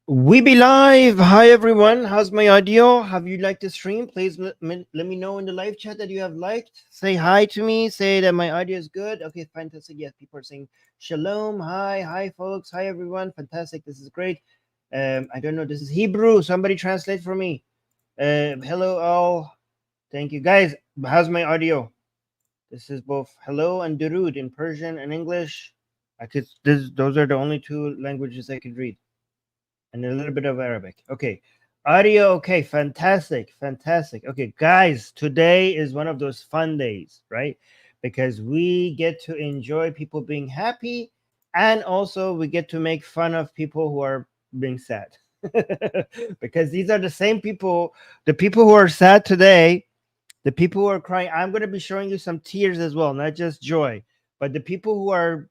We be live. Hi everyone. How's my audio? Have you liked the stream? Please let me know in the live chat that you have liked. Say hi to me. Say that my audio is good. Okay, fantastic. Yes, people are saying shalom. Hi folks. Hi everyone. Fantastic. This is great. I don't know. This is Hebrew. Somebody translate for me. Hello all. Thank you guys. How's my audio? This is both hello and durud in Persian and English. Those are the only two languages I could read. And a little bit of Arabic. Okay. Audio. Okay. Fantastic. Okay, guys, today is one of those fun days, right? Because we get to enjoy people being happy, and also we get to make fun of people who are being sad. Because these are the same people, the people who are sad today, the people who are crying. I'm going to be showing you some tears as well, not just joy, but the people who are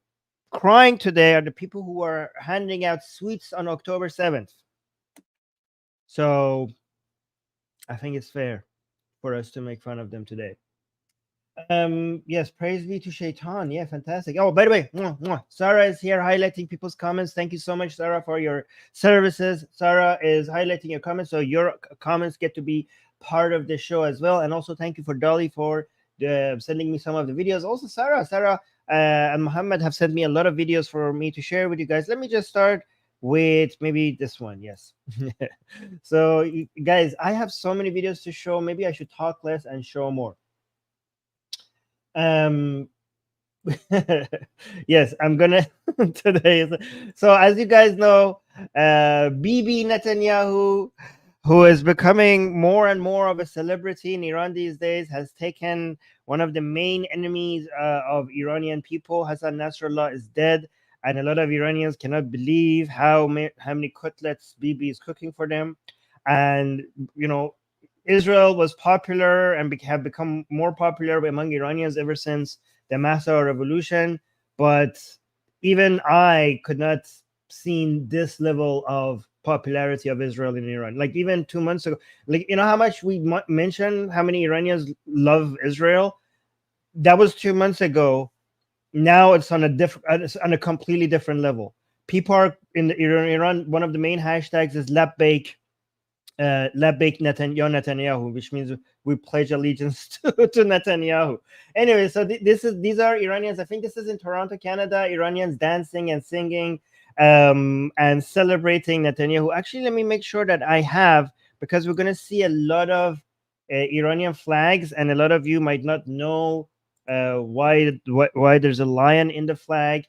crying today are the people who are handing out sweets on October 7th. So I think it's fair for us to make fun of them today. Yes, praise be to Shaitan. Yeah, fantastic. Oh, by the way, Sarah is here highlighting people's comments. Thank you so much, Sarah, for your services. Sarah is highlighting your comments, so your comments get to be part of the show as well. And also thank you for Dolly for sending me some of the videos. Also, Sarah and Muhammad have sent me a lot of videos for me to share with you guys. Let me just start with maybe this one. Yes. So guys, I have so many videos to show. Maybe I should talk less and show more. Yes, I'm gonna today. So as you guys know, Bibi Netanyahu, who is becoming more and more of a celebrity in Iran these days, has taken one of the main enemies of Iranian people. Hassan Nasrallah is dead, and a lot of Iranians cannot believe how many cutlets Bibi is cooking for them. And you know, Israel was popular and have become more popular among Iranians ever since the Massa revolution. But even I could not seen this level of popularity of Israel in Iran. Like even 2 months ago, like you know how much we mentioned how many Iranians love Israel. That was 2 months ago. Now it's on a completely different level. People are in Iran. One of the main hashtags is Labbaik Netanyahu, which means we pledge allegiance to Netanyahu. Anyway, so these are Iranians. I think this is in Toronto, Canada. Iranians dancing and singing and celebrating Netanyahu. Actually, let me make sure that I have, because we're going to see a lot of Iranian flags, and a lot of you might not know why there's a lion in the flag.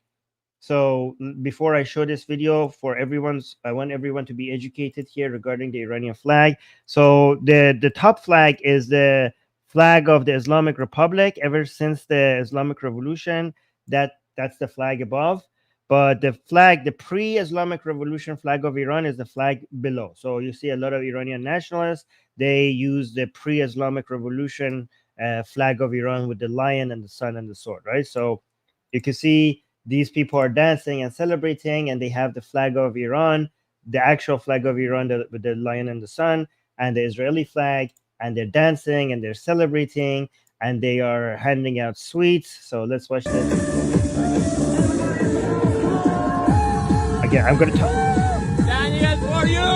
So before I show this video I want everyone to be educated here regarding the Iranian flag. So the top flag is the flag of the Islamic Republic. Ever since the Islamic Revolution, that's the flag above. But the pre-Islamic Revolution flag of Iran is the flag below. So you see a lot of Iranian nationalists, they use the pre-Islamic Revolution flag of Iran with the lion and the sun and the sword, right? So you can see these people are dancing and celebrating, and they have the flag of Iran, the actual flag of Iran with the lion and the sun, and the Israeli flag, and they're dancing and they're celebrating, and they are handing out sweets. So let's watch this. Again, I'm going to talk. Daniel, for you!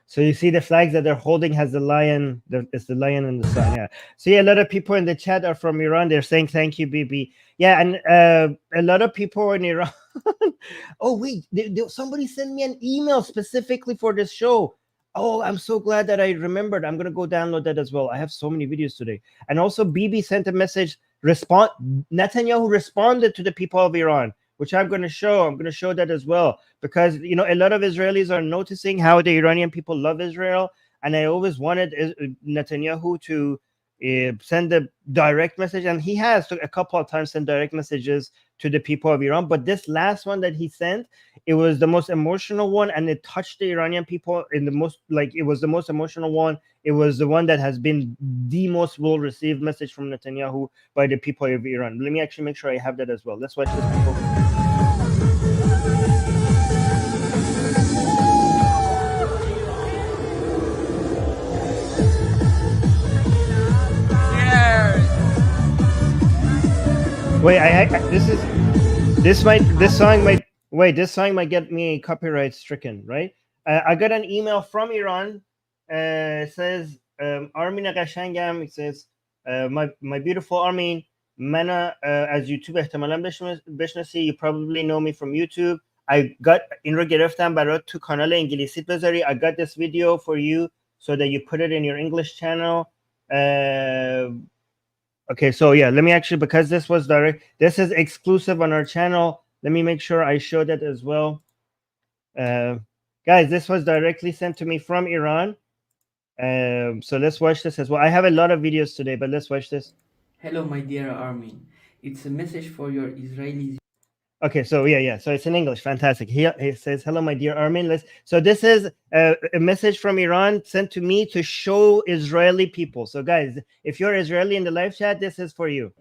So you see the flags that they're holding has the lion. It's the lion and the sun. Yeah. See, a lot of people in the chat are from Iran. They're saying thank you, Bibi. Yeah, and a lot of people in Iran. Oh wait, somebody sent me an email specifically for this show. Oh, I'm so glad that I remembered. I'm gonna go download that as well. I have so many videos today. And also, Bibi sent a message. Netanyahu responded to the people of Iran, which I'm going to show. I'm going to show that as well, because you know a lot of Israelis are noticing how the Iranian people love Israel, and I always wanted Netanyahu to send a direct message, and he has a couple of times sent direct messages to the people of Iran. But this last one that he sent, it was the most emotional one, and it touched the Iranian people in the most, like it was the most emotional one. It was the one that has been the most well-received message from Netanyahu by the people of Iran. Let me actually make sure I have that as well. Let's watch this, people. Wait, this song might get me copyright stricken, right? I got an email from Iran. It says Armin قشنگم. It says my beautiful Armin. من از یوتیوب احتمالاً بشناسی. You probably know me from YouTube. I got این رو گرفتم برات تو کانال انگلیسی بذاری. I got this video for you so that you put it in your English channel. Okay, so yeah, let me actually, because this was direct, this is exclusive on our channel. Let me make sure I show that as well. Guys, this was directly sent to me from Iran. So let's watch this as well. I have a lot of videos today, but let's watch this. Hello, my dear Armin. It's a message for your Israelis. Okay, so yeah. So it's in English. Fantastic. He says, "Hello, my dear Armin." So this is a message from Iran sent to me to show Israeli people. So guys, if you're Israeli in the live chat, this is for you.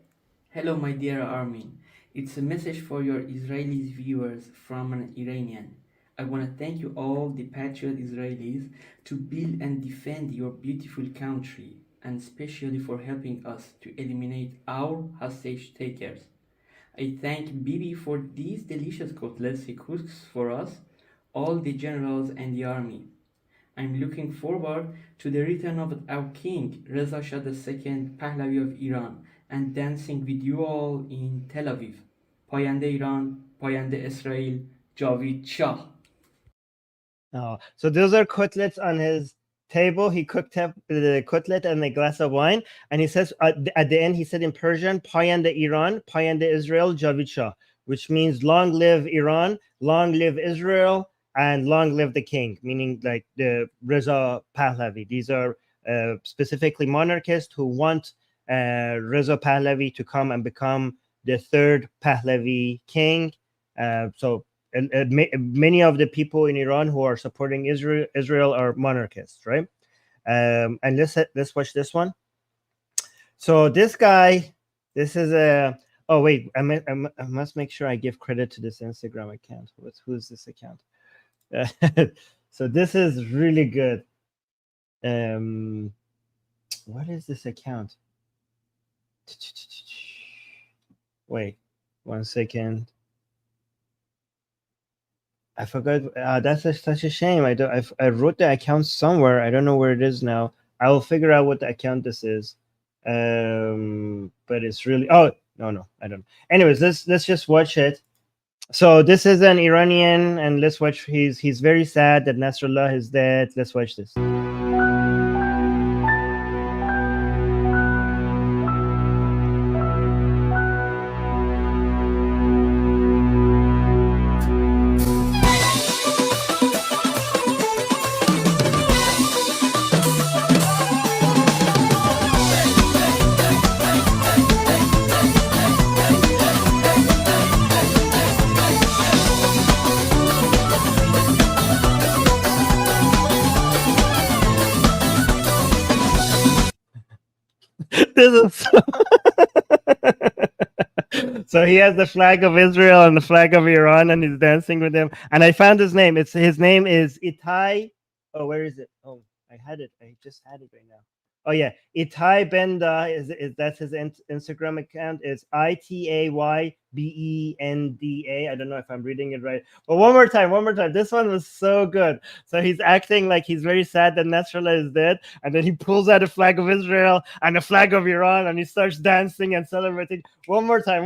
Hello, my dear Armin. It's a message for your Israeli viewers from an Iranian. I want to thank you all, the patriot Israelis, to build and defend your beautiful country, and especially for helping us to eliminate our hostage takers. I thank Bibi for these delicious cutlets he cooks for us, all the generals and the army. I'm looking forward to the return of our king, Reza Shah II, Pahlavi of Iran, and dancing with you all in Tel Aviv. Payande Iran, Payande Israel, Javid Shah. Oh, so those are cutlets on his table. He cooked up the cutlet and a glass of wine, and he says at the end, he said in Persian, "Payande Iran, Payande Israel, Javid Shah," which means "Long live Iran, long live Israel, and long live the king," meaning like the Reza Pahlavi. These are specifically monarchists who want Reza Pahlavi to come and become the third Pahlavi king. So many of the people in Iran who are supporting Israel are monarchists, right? And let's watch this one. So this guy, this is a. Oh wait, I must make sure I give credit to this Instagram account. Who's this account? So this is really good. What is this account? Wait, 1 second. I forgot. That's such a shame. I wrote the account somewhere. I don't know where it is now. I will figure out what the account this is. But it's really. Oh no, I don't. Anyways, let's just watch it. So this is an Iranian, and let's watch. He's very sad that Nasrallah is dead. Let's watch this. So he has the flag of Israel and the flag of Iran, and he's dancing with them. And I found his name. His name is Itai. Oh, where is it? Oh, I had it. I just had it right now. Oh yeah, Itai Benda is that's his Instagram account. It's ITAYBENDA. I don't know if I'm reading it right. But one more time. This one was so good. So he's acting like he's very sad that Nasrallah is dead, and then he pulls out a flag of Israel and a flag of Iran, and he starts dancing and celebrating. One more time.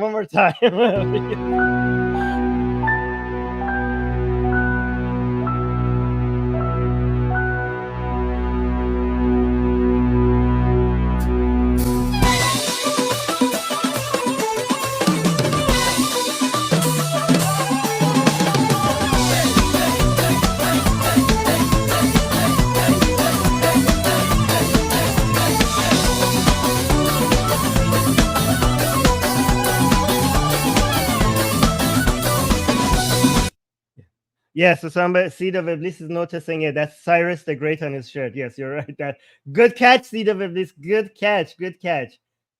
Yes, so somebody, Seed of Iblis is noticing it. That's Cyrus the Great on his shirt. Yes, you're right. That good catch, Seed of Iblis. Good catch.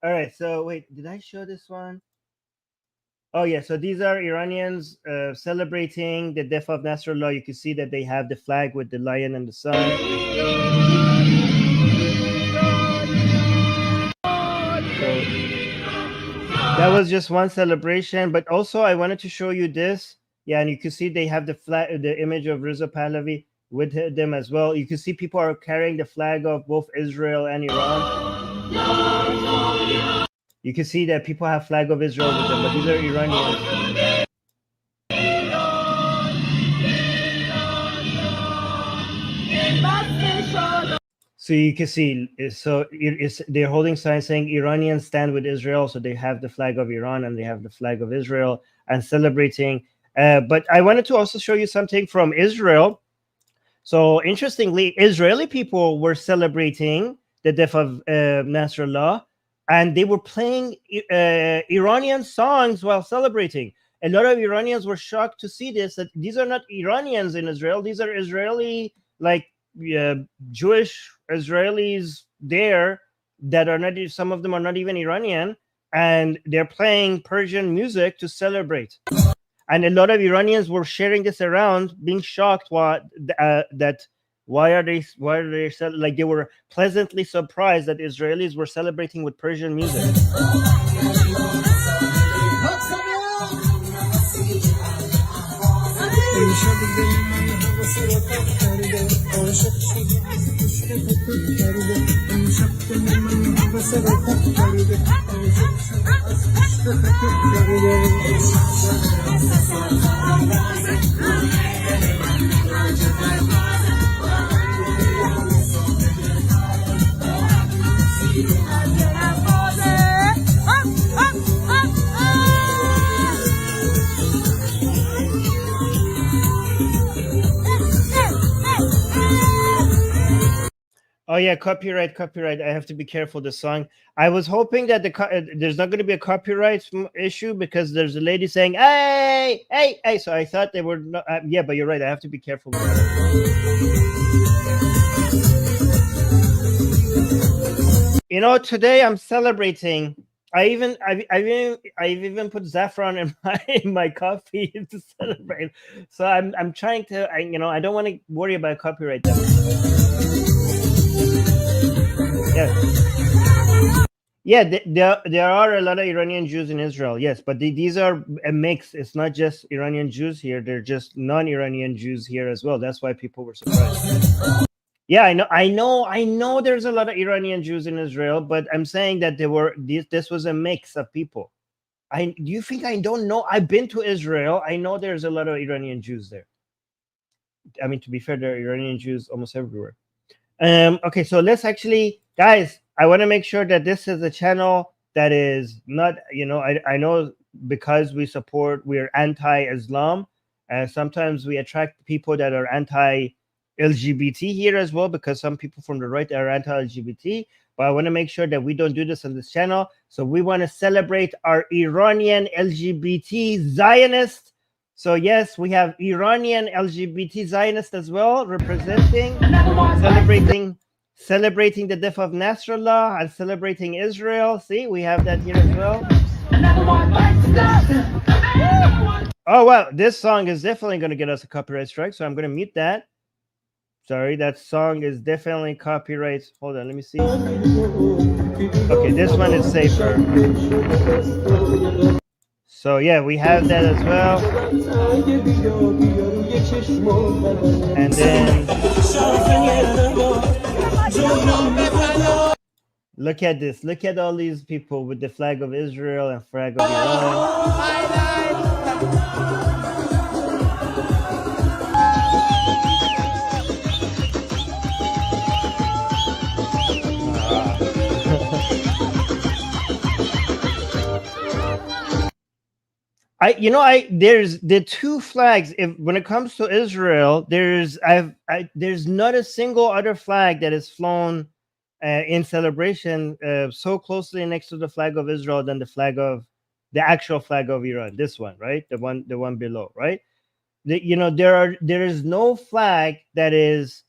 All right. So wait, did I show this one? Oh yeah. So these are Iranians celebrating the death of Nasrallah. You can see that they have the flag with the lion and the sun. So, That was just one celebration, but also I wanted to show you this. Yeah, and you can see they have the flag, the image of Reza Pahlavi with them as well. You can see people are carrying the flag of both Israel and Iran. You can see that people have flag of Israel with them, but these are Iranians. So you can see, so they're holding signs saying Iranians stand with Israel. So they have the flag of Iran and they have the flag of Israel and celebrating. But I wanted to also show you something from Israel. So interestingly, Israeli people were celebrating the death of Nasrallah, and they were playing Iranian songs while celebrating. A lot of Iranians were shocked to see this, that these are not Iranians in Israel. These are Israeli, like Jewish Israelis there that are not, some of them are not even Iranian, and they're playing Persian music to celebrate. And a lot of Iranians were sharing this around, being shocked that why are they like, they were pleasantly surprised that Israelis were celebrating with Persian music. Oh yeah, copyright. I have to be careful. The song. I was hoping that there's not going to be a copyright issue because there's a lady saying "hey, hey, hey." So I thought they were not. Yeah, but you're right. I have to be careful. You know, today I'm celebrating. I've even put saffron in my coffee to celebrate. So I'm trying to. I don't want to worry about copyright. Yeah, there are a lot of Iranian Jews in Israel, yes, but these are a mix. It's not just Iranian Jews here; they're just non-Iranian Jews here as well. That's why people were surprised. Yeah, I know. There's a lot of Iranian Jews in Israel, but I'm saying that this was a mix of people. Do you think I don't know? I've been to Israel. I know there's a lot of Iranian Jews there. I mean, to be fair, there are Iranian Jews almost everywhere. Okay, so let's actually, guys, I want to make sure that this is a channel that is not, I know because we're anti-Islam, sometimes we attract people that are anti-LGBT here as well, because some people from the right are anti-LGBT, but I want to make sure that we don't do this on this channel. So we want to celebrate our Iranian LGBT Zionists. So yes, we have Iranian LGBT Zionists as well, representing, celebrating the death of Nasrallah and celebrating Israel. See, we have that here as well. Oh wow, this song is definitely going to get us a copyright strike, so I'm going to mute that. Sorry, that song is definitely copyright. Hold on, let me see. Okay, this one is safer. So yeah, we have that as well. And then look at this. Look at all these people with the flag of Israel and flag of Iran. There's the two flags. When it comes to Israel, there's not a single other flag that is flown in celebration so closely next to the flag of Israel than the actual flag of Iran. This one, right? The one below, right? There is no flag that is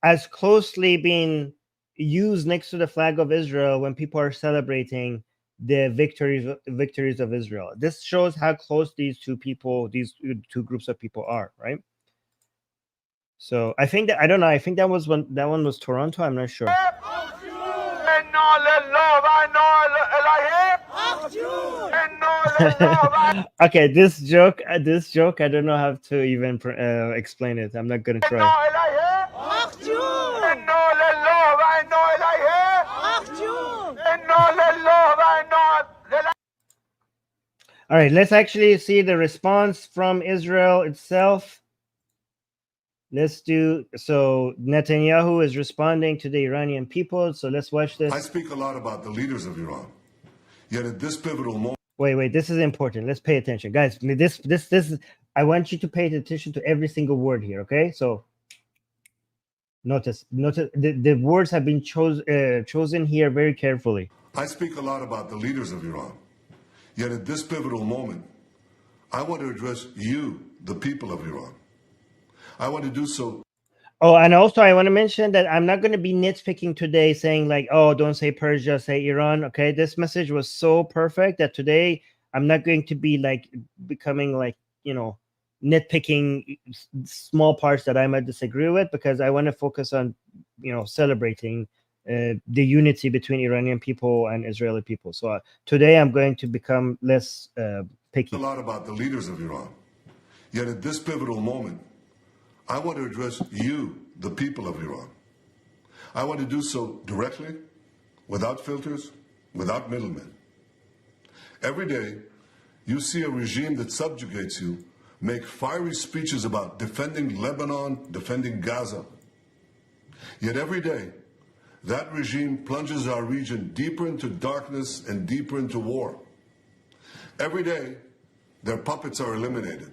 as closely being used next to the flag of Israel when people are celebrating the victories of Israel. This shows how close these two groups of people are, right? So I think that, I don't know, I think that one was Toronto, I'm not sure. Okay, this joke, I don't know how to even explain it. I'm not gonna try. All right, let's actually see the response from Israel itself. Let's do so. Netanyahu is responding to the Iranian people. So let's watch this. I speak a lot about the leaders of Iran. Yet at this pivotal moment. Wait, this is important. Let's pay attention, guys. This is. I want you to pay attention to every single word here. Okay, so notice the words have been chosen here very carefully. I speak a lot about the leaders of Iran. Yet at this pivotal moment, I want to address you, the people of Iran. I want to do so. Oh, and also I want to mention that I'm not going to be nitpicking today saying like, oh, don't say Persia, say Iran. Okay, this message was so perfect that today I'm not going to be like becoming like, nitpicking small parts that I might disagree with, because I want to focus on, celebrating the unity between Iranian people and Israeli people. So today I'm going to become less picky. A lot about the leaders of Iran. Yet at this pivotal moment, I want to address you, the people of Iran. I want to do so directly, without filters, without middlemen. Every day, you see a regime that subjugates you make fiery speeches about defending Lebanon, defending Gaza. Yet every day, that regime plunges our region deeper into darkness and deeper into war. Every day, their puppets are eliminated.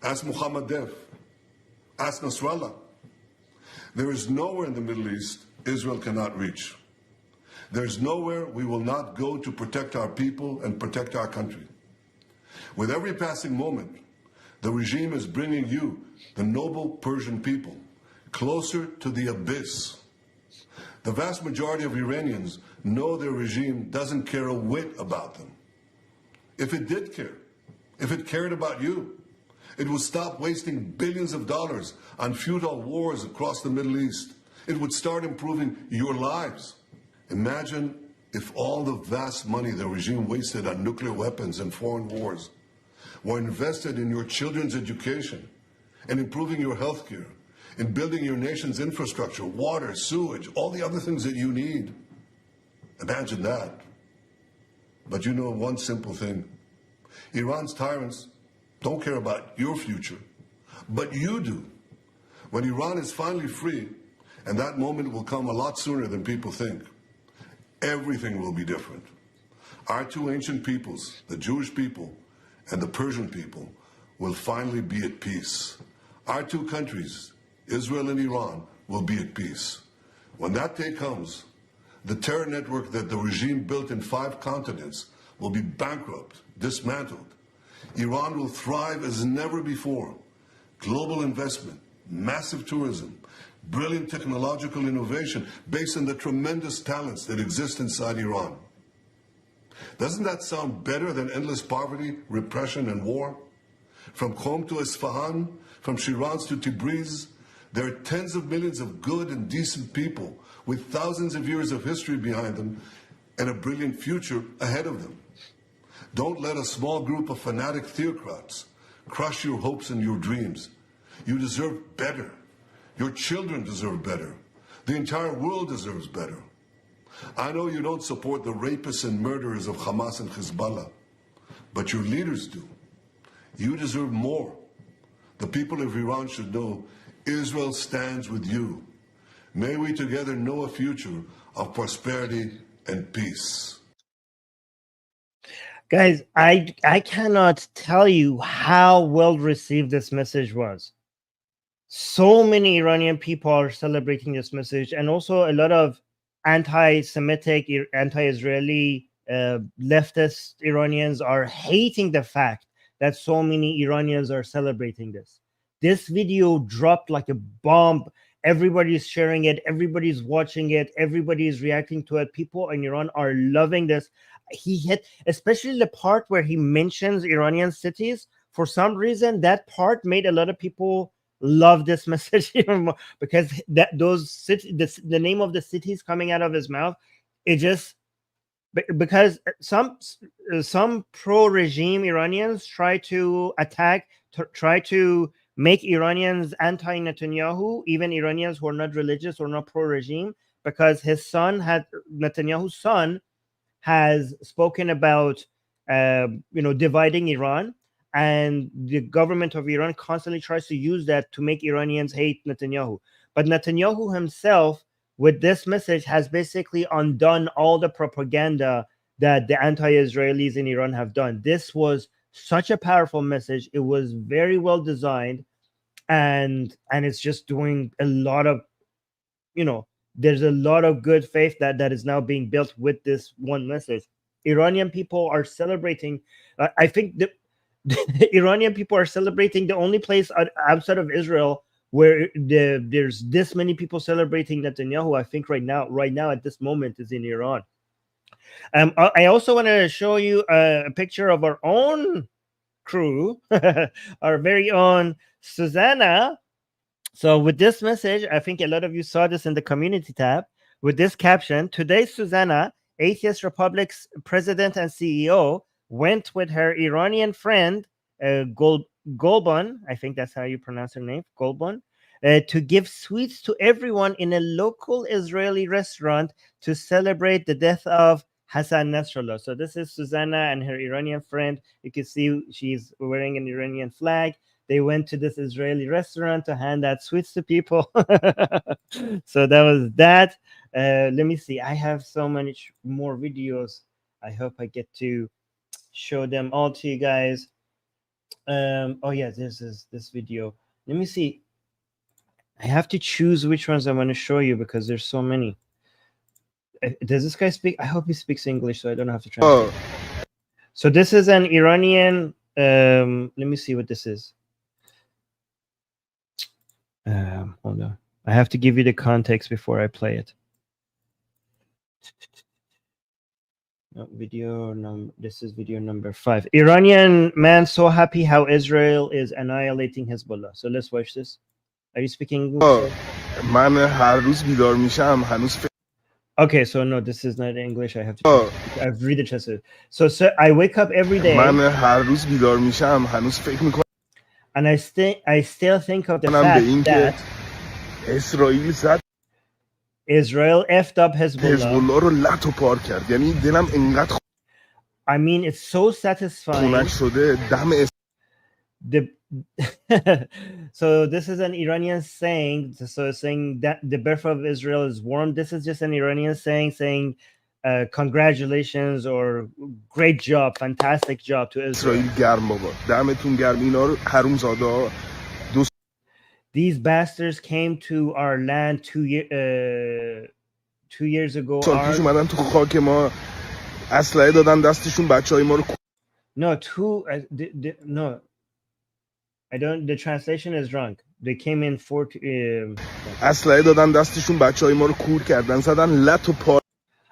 Ask Muhammad Dev. Ask Nasrallah. There is nowhere in the Middle East Israel cannot reach. There is nowhere we will not go to protect our people and protect our country. With every passing moment, the regime is bringing you, the noble Persian people, closer to the abyss. The vast majority of Iranians know their regime doesn't care a whit about them. If it did care, if it cared about you, it would stop wasting billions of dollars on futile wars across the Middle East. It would start improving your lives. Imagine if all the vast money the regime wasted on nuclear weapons and foreign wars were invested in your children's education and improving your health care, in building your nation's infrastructure, water, sewage, all the other things that you need. Imagine that. But you know one simple thing. Iran's tyrants don't care about your future, but you do. When Iran is finally free, and that moment will come a lot sooner than people think, everything will be different. Our two ancient peoples, the Jewish people and the Persian people, will finally be at peace. Our two countries, Israel and Iran, will be at peace. When that day comes, the terror network that the regime built in 5 continents will be bankrupt, dismantled. Iran will thrive as never before. Global investment, massive tourism, brilliant technological innovation based on the tremendous talents that exist inside Iran. Doesn't that sound better than endless poverty, repression, and war? From Qom to Isfahan, from Shiraz to Tabriz, there are tens of millions of good and decent people with thousands of years of history behind them and a brilliant future ahead of them. Don't let a small group of fanatic theocrats crush your hopes and your dreams. You deserve better. Your children deserve better. The entire world deserves better. I know you don't support the rapists and murderers of Hamas and Hezbollah, but your leaders do. You deserve more. The people of Iran should know Israel stands with you. May we together know a future of prosperity and peace. Guys, I cannot tell you how well received this message was. So many Iranian people are celebrating this message, and also a lot of anti-Semitic, anti-Israeli leftist Iranians are hating the fact that so many Iranians are celebrating this. This video dropped like a bomb. Everybody's sharing it. Everybody's watching it. Everybody's reacting to it. People in Iran are loving this. He hit, especially the part where he mentions Iranian cities. For some reason, that part made a lot of people love this message even more, because those cities, the name of the cities coming out of his mouth, it just because some pro-regime Iranians try to attack, try to make Iranians anti-Netanyahu, even Iranians who are not religious or not pro-regime, because Netanyahu's son has spoken about dividing Iran, and the government of Iran constantly tries to use that to make Iranians hate Netanyahu. But Netanyahu himself, with this message, has basically undone all the propaganda that the anti-Israelis in Iran have done. This was such a powerful message. It was very well designed, and it's just doing a lot of, there's a lot of good faith that is now being built with this one message. Iranian people are celebrating. I think the Iranian people are celebrating, the only place outside of Israel where there's this many people celebrating Netanyahu, I think right now at this moment, is in Iran. I also want to show you a picture of our own crew, our very own Susanna. So with this message, I think a lot of you saw this in the community tab, with this caption: today, Susanna, Atheist Republic's president and CEO, went with her Iranian friend, Golban, I think that's how you pronounce her name, Golban, to give sweets to everyone in a local Israeli restaurant to celebrate the death of Hassan Nasrallah. So this is Susanna and her Iranian friend. You can see she's wearing an Iranian flag. They went to this Israeli restaurant to hand out sweets to people. So that was that. Let me see. I have so many more videos. I hope I get to show them all to you guys. Oh yeah, this is this video. Let me see. I have to choose which ones I want to show you because there's so many. Does this guy speak? I hope he speaks English so I don't have to translate. So this is an Iranian. Let me see what this is. Hold on. I have to give you the context before I play it. No, video number. This is video number 5. Iranian man so happy how Israel is annihilating Hezbollah. So let's watch this. Are you speaking English? Okay, so no, this is not English. I have to. I read the translation. So I wake up every day. And I still think of the fact that Israel effed up Hezbollah. I mean, it's so satisfying. So this is an Iranian saying. So saying that the birth of Israel is warm. This is just an Iranian saying congratulations or great job, fantastic job to Israel. These bastards came to our land 2 years ago. No, no. I don't. The translation is wrong. They came in 40.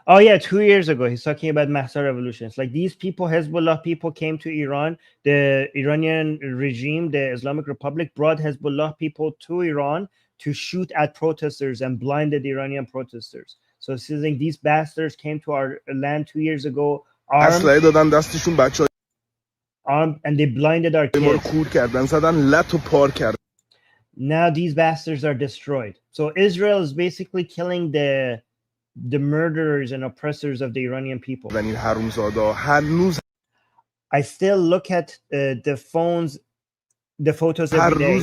Oh yeah, 2 years ago. He's talking about Mahsa revolutions. Like these people, Hezbollah people, came to Iran. The Iranian regime, the Islamic Republic, brought Hezbollah people to Iran to shoot at protesters and blinded Iranian protesters. So saying these bastards came to our land 2 years ago, armed, and they blinded our kids. Now these bastards are destroyed. So Israel is basically killing the murderers and oppressors of the Iranian people. I still look at the photos every day.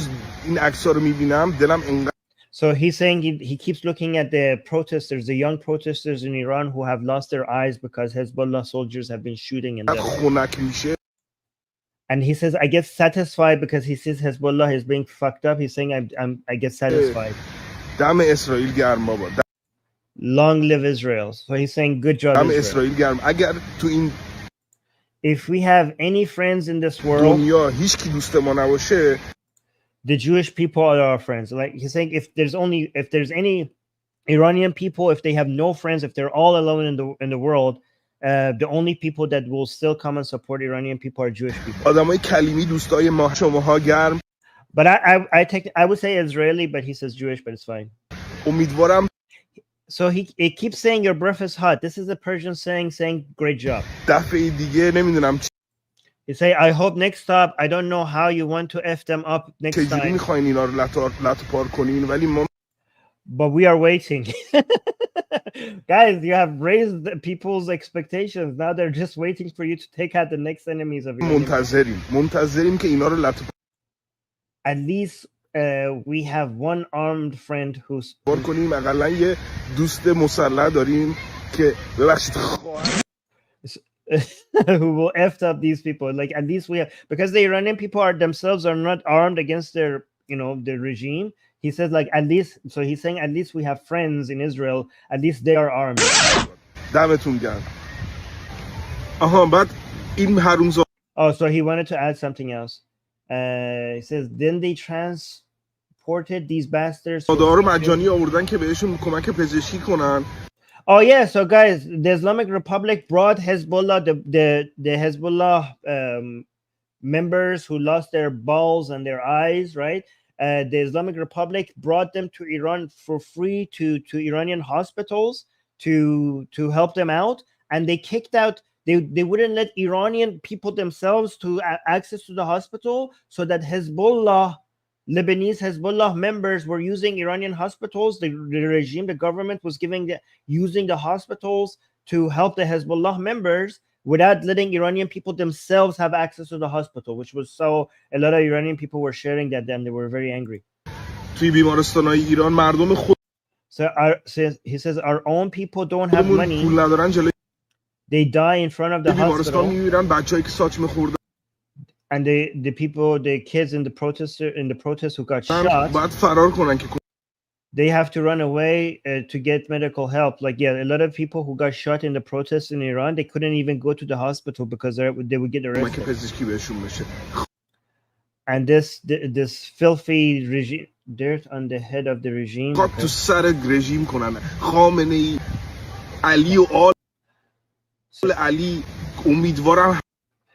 So he's saying he keeps looking at the protesters, the young protesters in Iran who have lost their eyes because Hezbollah soldiers have been shooting in them. And he says, I get satisfied because he sees Hezbollah is being fucked up. He's saying, I get satisfied. Long live Israel. So he's saying, good job, Israel. If we have any friends in this world, the Jewish people are our friends. Like he's saying, if there's any Iranian people, if they have no friends, if they're all alone in the world, the only people that will still come and support Iranian people are Jewish people. But I would say Israeli, but he says Jewish, but it's fine. So he keeps saying your breath is hot. This is a Persian saying great job. دفعه دیگه نمیدونم He say, I hope next stop, I don't know how you want to F them up next چجوری time, میخواین اینا رو لطو پار کنین ولی ما but we are waiting. Guys, you have raised the people's expectations. Now they're just waiting for you to take out the next enemies of Iran. منتظریم که اینا رو لطو At least we have one armed friend who's پار کنیم. اقلا یه دوست مسلح داریم که ببخشید who will F up these people. Like, at least we have, because the Iranian people are themselves are not armed against their, the regime. He says, like, at least, so he's saying, at least we have friends in Israel. At least they are armed. دمتون گرم. آها بعد این حرومزاده Oh, so he wanted to add something else. He says, then they transported these bastards. ها رو مجانی آوردن که بهشون کمک پزشکی کنن. Oh yeah, so guys, the Islamic Republic brought Hezbollah, the Hezbollah members who lost their balls and their eyes, right? The Islamic Republic brought them to Iran for free to Iranian hospitals to help them out, and they kicked out. They wouldn't let Iranian people themselves to access to the hospital, so that Lebanese Hezbollah members were using Iranian hospitals. The regime, the government was using the hospitals to help the Hezbollah members without letting Iranian people themselves have access to the hospital, which was so a lot of Iranian people were sharing that. Then they were very angry. توی بیمارستان‌های ایران مردم خود So he says our own people don't have money. پول ندارن جلوی They die in front of the بیمارستان hospital. میمیرن بچه‌ای که ساچمه خوردن. And the kids in the protest who got shot, باید فرار کنن که they have to run away to get medical help. Like, yeah, a lot of people who got shot in the protests in Iran, they couldn't even go to the hospital because they would get کمک arrested. پزشکی بهشون بشه. And this filthy regime, dirt on the head of the regime. خواهد تو سر رژیم کنن. خامنه‌ای علی و آل علی امیدوارم.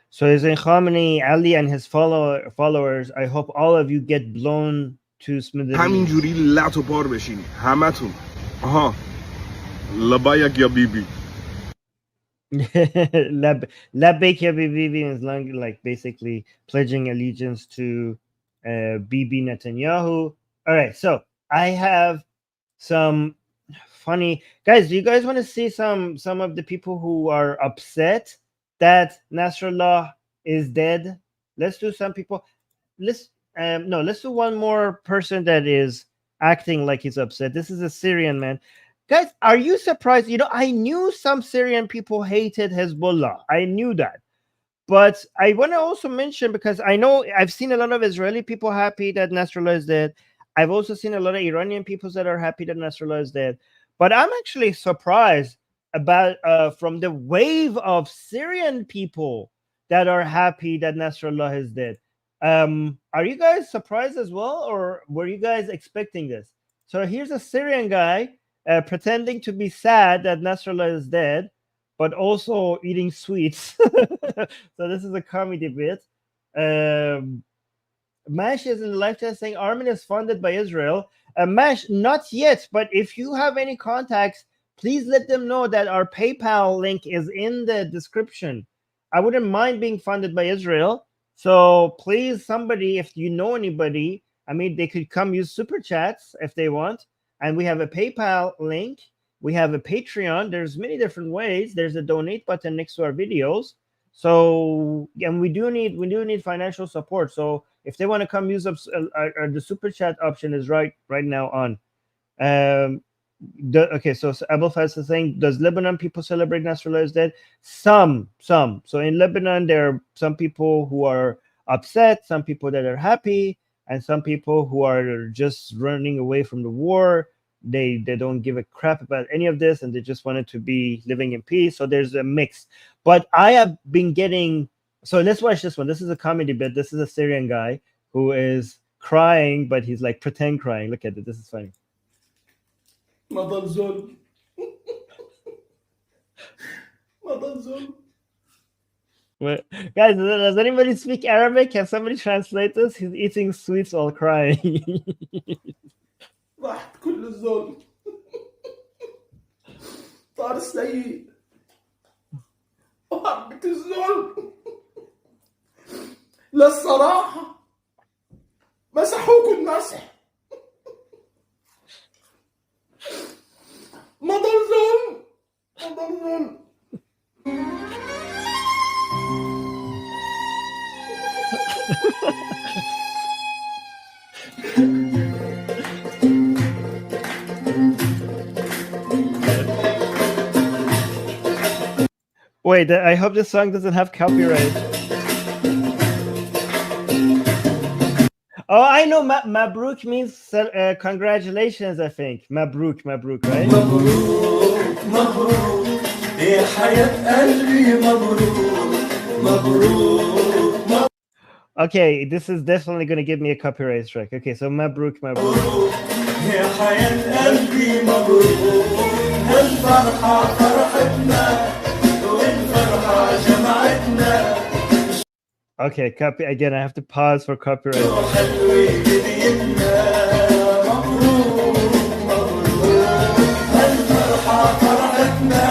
So he's saying Khamenei, Ali, and his followers, I hope all of you get blown to smithereens. همینجوری لط و پار بشین همتون. آها لبایک یا بیبی. Labbaik ya Bibi is like basically pledging allegiance to Bibi Netanyahu. All right, so I have some funny guys. Do you guys want to see some of the people who are upset that Nasrallah is dead? Let's do some people. Let's do one more person that is acting like he's upset. This is a Syrian man. Guys, are you surprised? I knew some Syrian people hated Hezbollah. I knew that. But I want to also mention, because I know I've seen a lot of Israeli people happy that Nasrallah is dead. I've also seen a lot of Iranian people that are happy that Nasrallah is dead. But I'm actually surprised about from the wave of Syrian people that are happy that Nasrallah is dead. Are you guys surprised as well, or were you guys expecting this? So here's a Syrian guy pretending to be sad that Nasrallah is dead, but also eating sweets. So this is a comedy bit. Mash is in the live chat saying Armin is funded by Israel. Mash, not yet, but if you have any contacts, please let them know that our PayPal link is in the description. I wouldn't mind being funded by Israel. So please, somebody, if you know anybody, I mean, they could come use super chats if they want. And we have a PayPal link. We have a Patreon. There's many different ways. There's a donate button next to our videos. So, and we do need financial support. So if they want to come use the super chat option is right now on. Okay, so Abel Faz is saying, does Lebanon people celebrate Nasrallah is dead? Some. So in Lebanon, there are some people who are upset, some people that are happy, and some people who are just running away from the war. They don't give a crap about any of this, and they just wanted to be living in peace. So there's a mix. But I have been getting. So let's watch this one. This is a comedy bit. This is a Syrian guy who is crying, but he's like pretend crying. Look at it. This is funny. Madalzol. Madalzol. What? Guys, does anybody speak Arabic? Can somebody translate this? He's eating sweets while crying. راحت كل الزول. صار سيء وحبة الظلم للصراحة مسحوكوا المسح مضى الظلم مضى الظلم. Wait, I hope this song doesn't have copyright. Oh, I know. Mabruk means congratulations, I think. Mabruk, right? مبروك مبروك يا حياة قلبي مبروك مبروك Okay, this is definitely going to give me a copyright strike. Okay, so Mabruk. يا حياة قلبي مبروك الفرحة فرحتنا والفرحة جمعتنا. Okay, copy again. I have to pause for copyright. حلوة دنيتنا مبروك مبروك الفرحة فرحتنا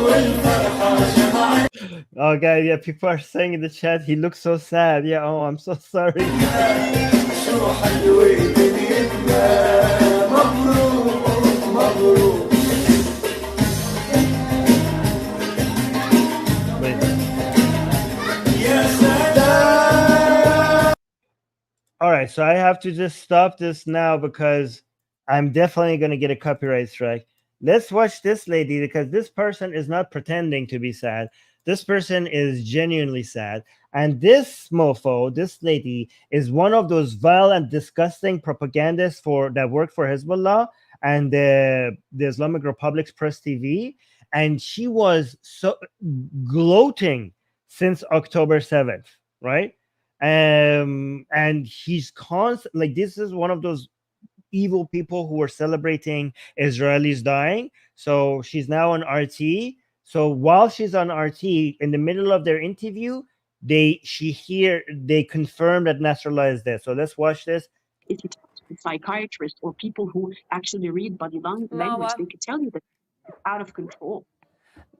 والفرحة جمعتنا. Oh, guys, yeah, people are saying in the chat, he looks so sad. Yeah, oh, I'm so sorry. شو حلوة دنيتنا مبروك مبروك. Wait. يا سلام. All right, so I have to just stop this now because I'm definitely going to get a copyright strike. Let's watch this lady because this person is not pretending to be sad. This person is genuinely sad. And this mofo, this lady, is one of those vile and disgusting propagandists that work for Hezbollah and the Islamic Republic's Press TV. And she was so gloating since October 7th, right? And he's constant, like, this is one of those evil people who are celebrating Israelis dying. So she's now on RT. So while she's on RT, in the middle of their interview, they confirm that Nasrallah is dead. So let's watch this. If you talk to a psychiatrist or people who actually read body language, they could tell you that it's out of control.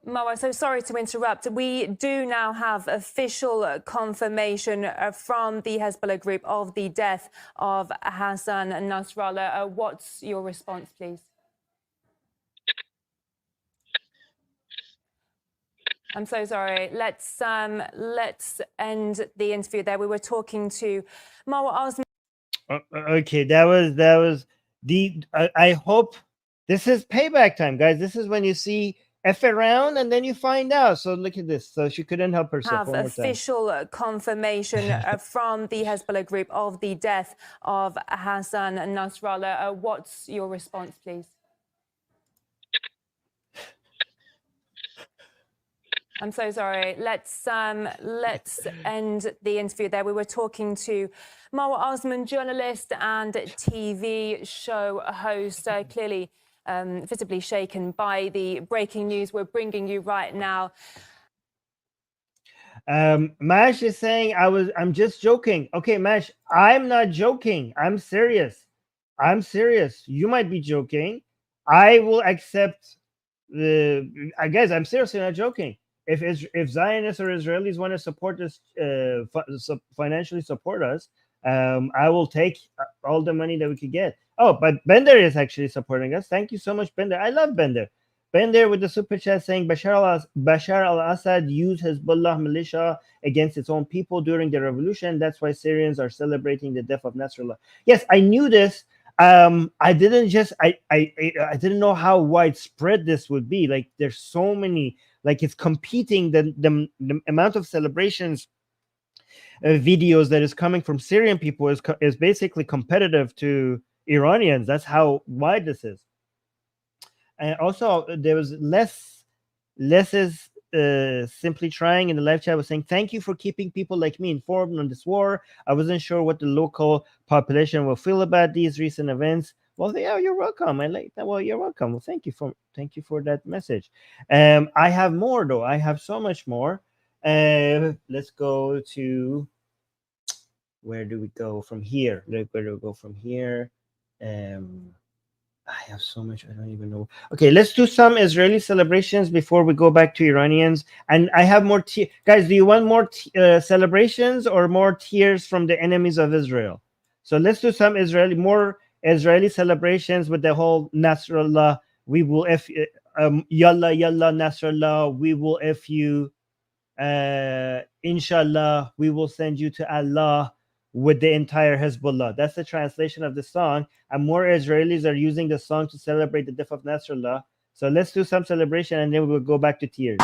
Marwa, so sorry to interrupt. We do now have official confirmation from the Hezbollah group of the death of Hassan Nasrallah. What's your response, please? I'm so sorry. Let's end the interview there. We were talking to Marwa Osman. Okay, that was the. I hope this is payback time, guys. This is when you see F around and then you find out. So look at this. So she couldn't help herself. Have official confirmation from the Hezbollah group of the death of Hassan Nasrallah. What's your response, please? I'm so sorry. Let's end the interview there. We were talking to Marwa Osman, journalist and TV show host, clearly visibly shaken by the breaking news we're bringing you right now. Mash is saying I'm just joking. Okay, Mash, I'm not joking. I'm serious. You might be joking. I will accept I guess I'm seriously not joking. If Zionists or Israelis want to support us, financially support us, I will take all the money that we could get. Oh, but Bender is actually supporting us. Thank you so much, Bender. I love Bender. Bender with the super chat saying Bashar al-Assad used Hezbollah militia against its own people during the revolution. That's why Syrians are celebrating the death of Nasrallah. Yes, I knew this. I didn't know how widespread this would be. Like, there's so many. Like, it's competing the amount of celebrations videos that is coming from Syrian people is basically competitive to Iranians. That's how wide this is. And also, there was less is simply trying in the live chat was saying, thank you for keeping people like me informed on this war. I wasn't sure what the local population will feel about these recent events. Well, yeah, you're welcome. I like that. Well, you're welcome. Well, thank you for that message. I have more though. I have so much more. Let's go to, where do we go from here? Where do we go from here? I have so much, I don't even know. Okay, let's do some Israeli celebrations before we go back to Iranians. And I have more guys, do you want more celebrations or more tears from the enemies of Israel? So let's do some more Israeli celebrations with the whole Nasrallah, we will yalla yalla Nasrallah, we will you, inshallah, we will send you to Allah, with the entire Hezbollah. That's the translation of the song. And more Israelis are using the song to celebrate the death of Nasrallah. So let's do some celebration and then we will go back to tears.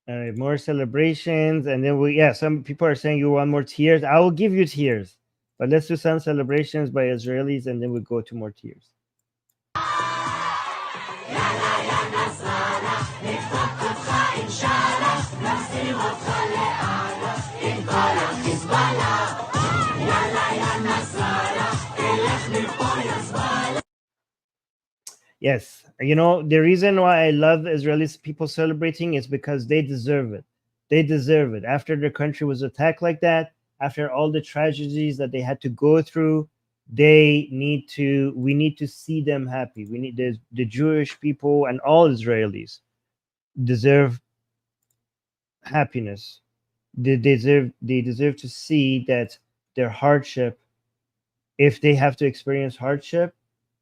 All right, more celebrations, and then some people are saying you want more tears. I will give you tears, but let's do some celebrations by Israelis, and then we go to more tears. Yes, you know, the reason why I love Israeli people celebrating is because they deserve it. They deserve it. After their country was attacked like that, after all the tragedies that they had to go through, we need to see them happy. We need the Jewish people and all Israelis deserve happiness. They deserve to see that their hardship, if they have to experience hardship,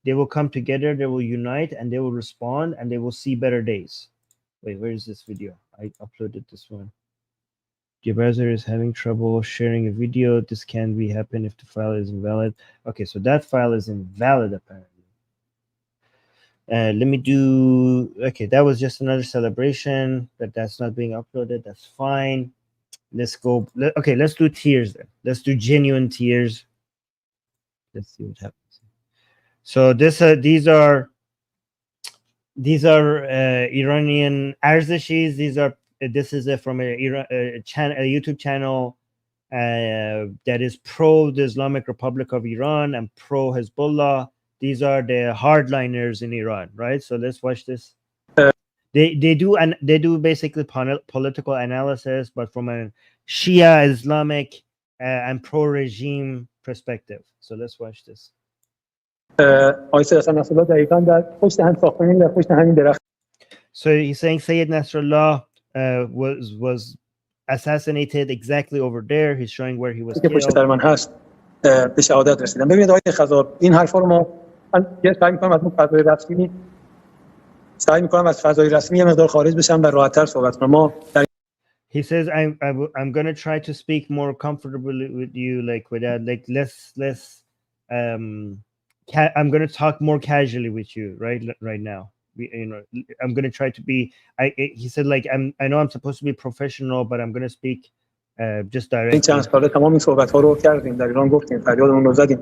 they will come together, they will unite, and they will respond, and they will see better days. Wait, where is this video? I uploaded this one. Your browser is having trouble sharing a video. This can be happen if the file is invalid. Okay, so that file is invalid apparently. Let me do, okay, that was just another celebration, but that's not being uploaded. That's fine. Let's go. Okay, let's do tears then. Let's do genuine tears. Let's see what happens. So these are Iranian Arzashis. This is from a YouTube channel that is pro the Islamic Republic of Iran and pro Hezbollah. These are the hardliners in Iran, right? So let's watch this. They do basically political analysis, but from a Shia Islamic and pro-regime perspective. So let's watch this. آقای سید نصرالله دقیقاً در پشت هم ساختمون در پشت همین درخت. So he's saying Sayyid Nasrallah was assassinated exactly over there. He's showing where he was که پشت killed. سر من هست به شهادت رسیدم. ببینید آقای خزار این حرفا رو من سعی می‌کنم از اون فضای رسمی یه مقدار خارج بشم و راحت‌تر صحبت کنم. ما در He says I'm going to try to speak more comfortably with you, like without like less I'm going to talk more casually with you right now. I'm going to try to be he said like I know I'm supposed to be professional, but I'm going to speak just directly. این چند ساله تمام این صحبت‌ها رو کردیم، در ایران گفتیم، فریادمون رو زدیم،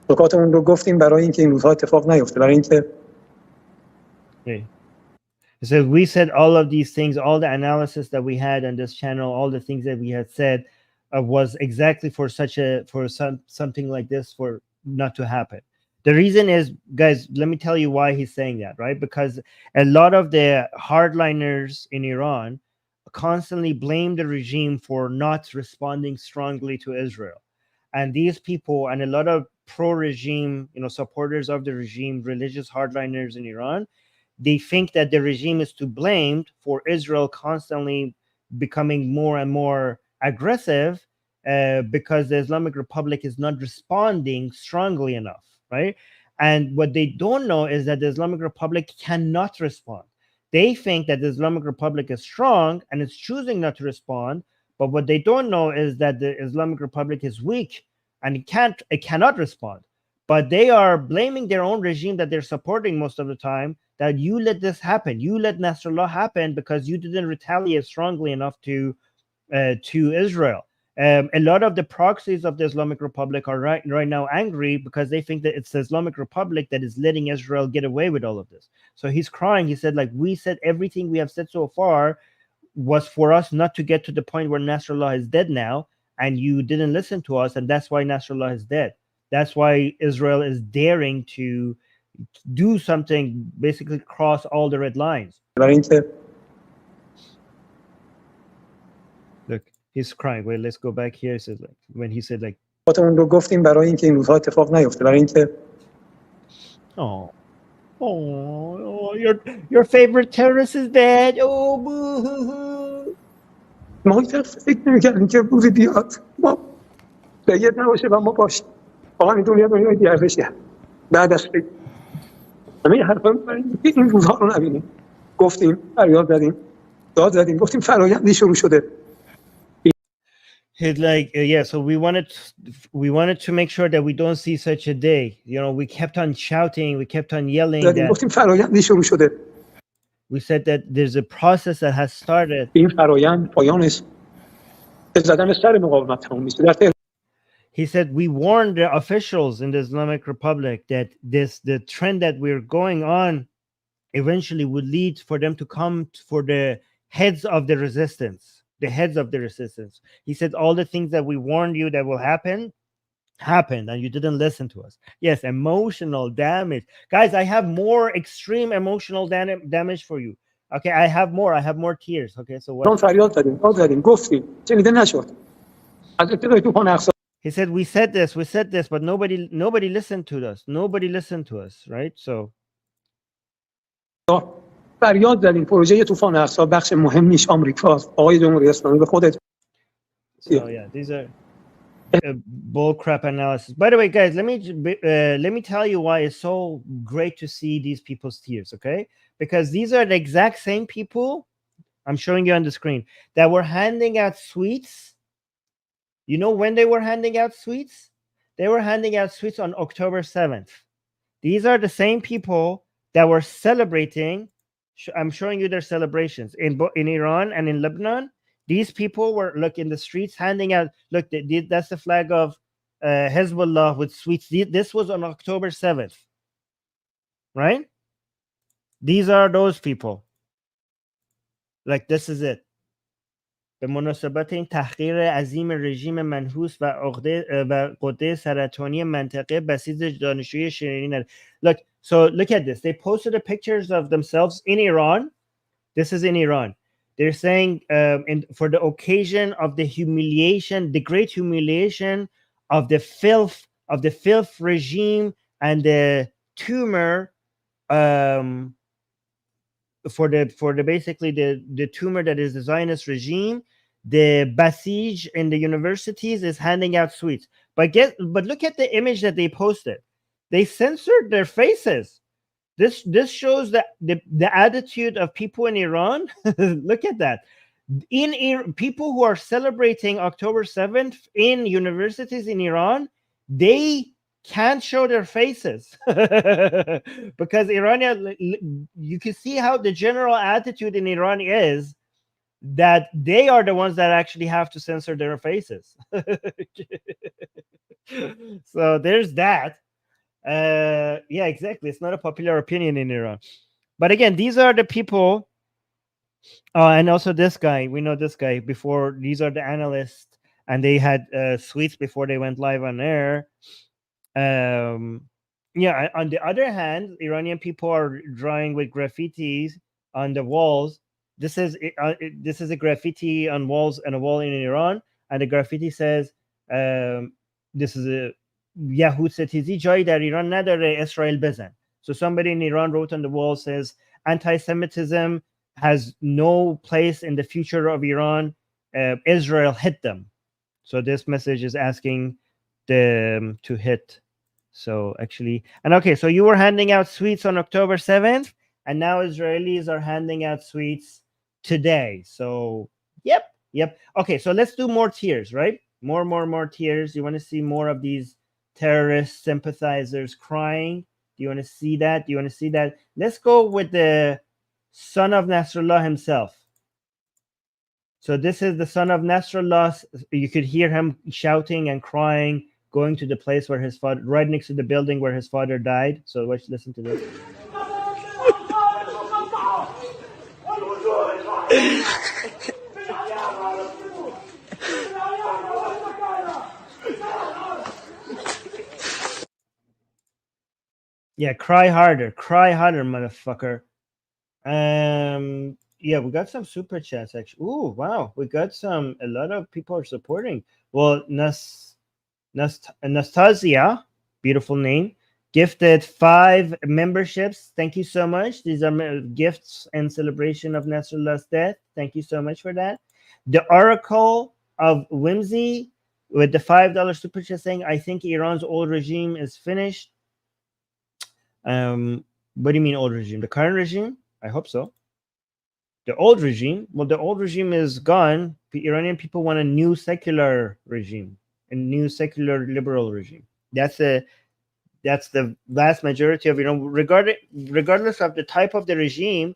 نکاتمون رو گفتیم برای اینکه این روزها اتفاق نیفته، برای اینکه He said we said all of these things, all the analysis that we had on this channel, all the things that we had said was exactly for something like this for not to happen. The reason is, guys, let me tell you why he's saying that, right? Because a lot of the hardliners in Iran constantly blame the regime for not responding strongly to Israel. And these people and a lot of pro-regime, supporters of the regime, religious hardliners in Iran, they think that the regime is to blame for Israel constantly becoming more and more aggressive because the Islamic Republic is not responding strongly enough, right? And what they don't know is that the Islamic Republic cannot respond. They think that the Islamic Republic is strong and it's choosing not to respond, but what they don't know is that the Islamic Republic is weak and it cannot respond. But they are blaming their own regime that they're supporting most of the time, that you let this happen. You let Nasrallah happen because you didn't retaliate strongly enough to Israel. A lot of the proxies of the Islamic Republic are right now angry because they think that it's the Islamic Republic that is letting Israel get away with all of this. So he's crying. He said, like, we said everything we have said so far was for us not to get to the point where Nasrallah is dead now, and you didn't listen to us, and that's why Nasrallah is dead. That's why Israel is daring to do something, basically cross all the red lines. Look, he's crying. Wait, let's go back here. He said, like, when he said, like, اون رو گفتیم برای اینکه این روزها اتفاق نیفته، برای اینکه your favorite terrorist is dead. Oh, boo. ما هیچ وقت فکر نمی‌کردیم که روزی بیاد ما بگید نباشه و ما باشیم. واقعا این دنیای بی‌ارزشیه. بعد از فکر همه حرفا این روزها رو نبینیم. گفتیم فریاد زدیم، داد زدیم، گفتیم فرآیندی شروع شده. He's like, yeah, so we wanted to make sure that we don't see such a day. You know, we kept on shouting, we kept on yelling that گفتیم فرآیندی شروع شده. we said that there's a process that has started. این فرآیند پایانش زدن سر مقاومت تموم میشه. He said we warned the officials in the Islamic Republic that the trend that we're going on eventually would lead for them to come for the heads of the resistance. The heads of the resistance. He said all the things that we warned you that will happen happened, and you didn't listen to us. Yes, emotional damage, guys. I have more extreme emotional damage for you. Okay, I have more tears. Okay, so what? فریاد زدیم، داد زدیم، گفتیم، شنیده نشد. از ابتدای طوفان اقصا He said we said this, but nobody listened to us. Nobody listened to us, right? So فریاد زدیم پروژه طوفان اقصا بخش مهمیش آمریکاست. آقای جمهوری اسلامی به خودت. So yeah, these are bull crap analysis. By the way, guys, let me tell you why it's so great to see these people's tears, okay? Because these are the exact same people I'm showing you on the screen that were handing out sweets. You know when they were handing out sweets? They were handing out sweets on October 7th. These are the same people that were celebrating. I'm showing you their celebrations in Iran and in Lebanon. These people were in the streets handing out. Look, that's the flag of Hezbollah with sweets. This was on October 7th, right? These are those people. Like, this is it. به مناسبت این تحقیر عظیم رژیم منحوس و قده سرطانی منطقه بسیج دانشجوی شیرینی. Look at this. They posted the pictures of themselves in Iran. This is in Iran. They're saying for the occasion of the humiliation, the great humiliation of the filth regime and the tumor for the basically the tumor that is the Zionist regime. The Basij in the universities is handing out sweets. But look at the image that they posted. They censored their faces. This shows that the attitude of people in Iran. Look at that. People who are celebrating October 7th in universities in Iran, they can't show their faces because Iranian, you can see how the general attitude in Iran is that they are the ones that actually have to censor their faces. So there's that. Yeah, exactly. It's not a popular opinion in Iran. But again, these are the people. And also this guy, we know this guy before. These are the analysts, and they had sweets before they went live on air. Yeah, on the other hand, Iranian people are drawing with graffitis on the walls. This is a graffiti on walls and a wall in Iran, and the graffiti says, this is a Yahud Setizi jai dar Iran nadare Israel bezan. So somebody in Iran wrote on the wall, says anti-Semitism has no place in the future of Iran. Israel hit them. So this message is asking them to hit. So actually, and okay, so you were handing out sweets on October 7th, and now Israelis are handing out sweets today. So yep. Okay, so let's do more tears, right? More tears. You want to see more of these terrorist sympathizers crying? Do you want to see that? Let's go with the son of Nasrallah himself. So this is the son of Nasrallah. You could hear him shouting and crying, going to the place where his father, right next to the building where his father died. So let's listen to this. Yeah, cry harder, motherfucker. Yeah, we got some super chats actually. Ooh, wow, we got a lot of people are supporting. Well, Nastasia, beautiful name, gifted 5 memberships. Thank you so much. These are gifts in celebration of Nasrallah's death. Thank you so much for that. The Oracle of Whimsy with the $5 super chat saying, I think Iran's old regime is finished. What do you mean old regime? The current regime? I hope so. The old regime? Well, the old regime is gone. The Iranian people want a new secular regime, a new secular liberal regime. That's the vast majority of Iran. Regardless of the type of the regime,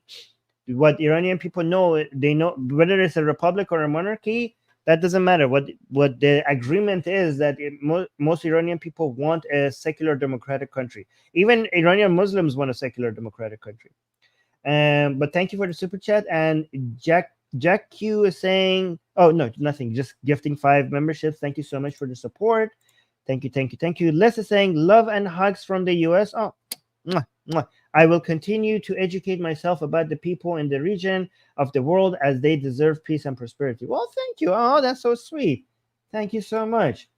what Iranian people know, they know whether it's a republic or a monarchy. That doesn't matter. What the agreement is that most Iranian people want a secular democratic country. Even Iranian Muslims want a secular democratic country. But thank you for the super chat. And Jack Q is saying, oh no, nothing, just gifting 5 memberships. Thank you so much for the support. Thank you. Les is saying love and hugs from the US. Oh, mwah, mwah. I will continue to educate myself about the people in the region of the world as they deserve peace and prosperity. Well, thank you. Oh, that's so sweet. Thank you so much.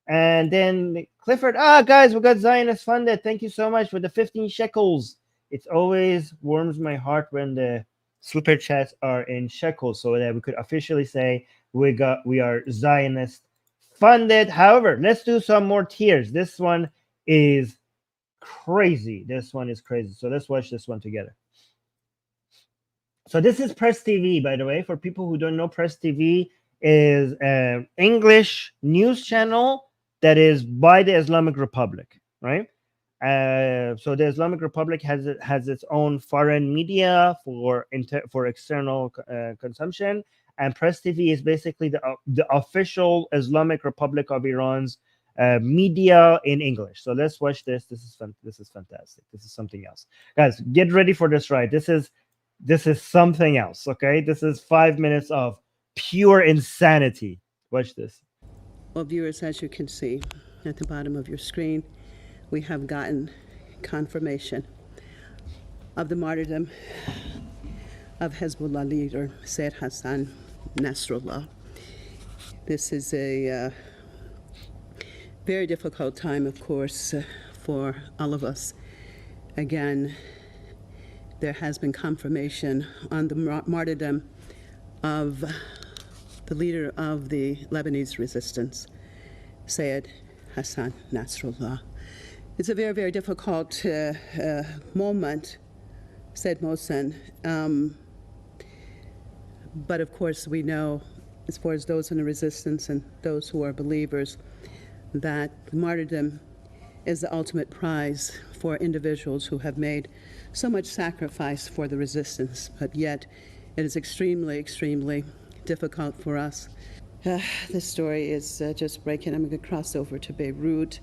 And then Clifford, guys, we got Zionist funded. Thank you so much for the 15 shekels. It always warms my heart when the super chats are in shekels, so that we could officially say we are Zionist funded. However, let's do some more tiers. This one is crazy. So let's watch this one together. So this is Press TV, by the way. For people who don't know, Press TV is an English news channel that is by the Islamic Republic, right? So the Islamic Republic has its own foreign media for external consumption, and Press TV is basically the official Islamic Republic of Iran's media in English. So let's watch this. This is fantastic. This is something else, guys. Get ready for this ride. This is something else. Okay, this is 5 minutes of pure insanity. Watch this. Well, viewers, as you can see at the bottom of your screen, we have gotten confirmation of the martyrdom of Hezbollah leader Sayyid Hassan Nasrallah. This is a very difficult time, of course, for all of us. Again, there has been confirmation on the martyrdom of the leader of the Lebanese resistance, Sayyid Hassan Nasrallah. It's a very, very difficult moment, said Mohsen. But of course, we know, as far as those in the resistance and those who are believers, that martyrdom is the ultimate prize for individuals who have made so much sacrifice for the resistance, but yet it is extremely, extremely difficult for us. This story is just breaking. I'm going to cross over to Beirut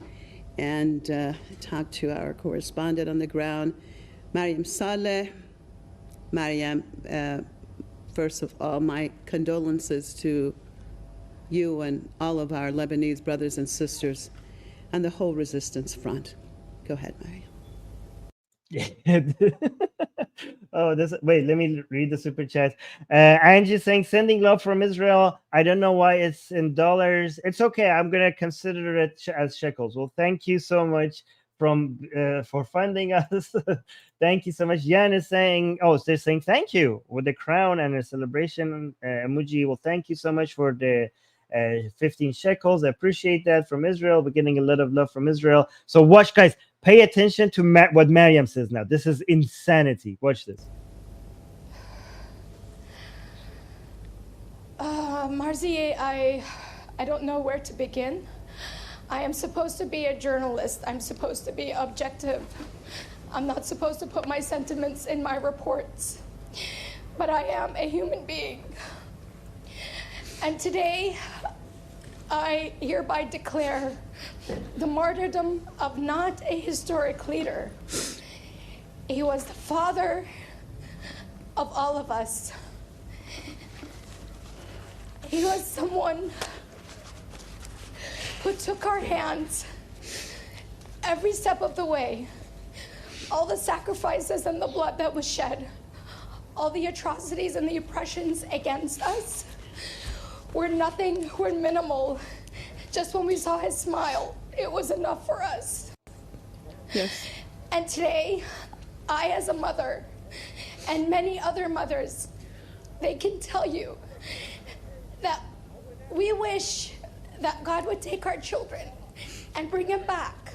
and talk to our correspondent on the ground, Mariam Saleh. Mariam, first of all, my condolences to you and all of our Lebanese brothers and sisters and the whole resistance front. Go ahead, Mariam. Wait, let me read the super chat. Angie saying, sending love from Israel. I don't know why it's in dollars. It's okay. I'm going to consider it as shekels. Well, thank you so much for funding us. Thank you so much. Jan is saying, they're saying thank you with the crown and a celebration emoji. Well, thank you so much for the 15 shekels. I appreciate that from Israel. We're getting a lot of love from Israel. So watch, guys. Pay attention to what Mariam says now. This is insanity. Watch this. Marzi, I don't know where to begin. I am supposed to be a journalist. I'm supposed to be objective. I'm not supposed to put my sentiments in my reports. But I am a human being. And today, I hereby declare the martyrdom of not a historic leader. He was the father of all of us. He was someone who took our hands every step of the way, all the sacrifices and the blood that was shed, all the atrocities and the oppressions against us were nothing, were minimal. Just when we saw his smile, it was enough for us. Yes. And today, I as a mother, and many other mothers, they can tell you that we wish that God would take our children and bring them back.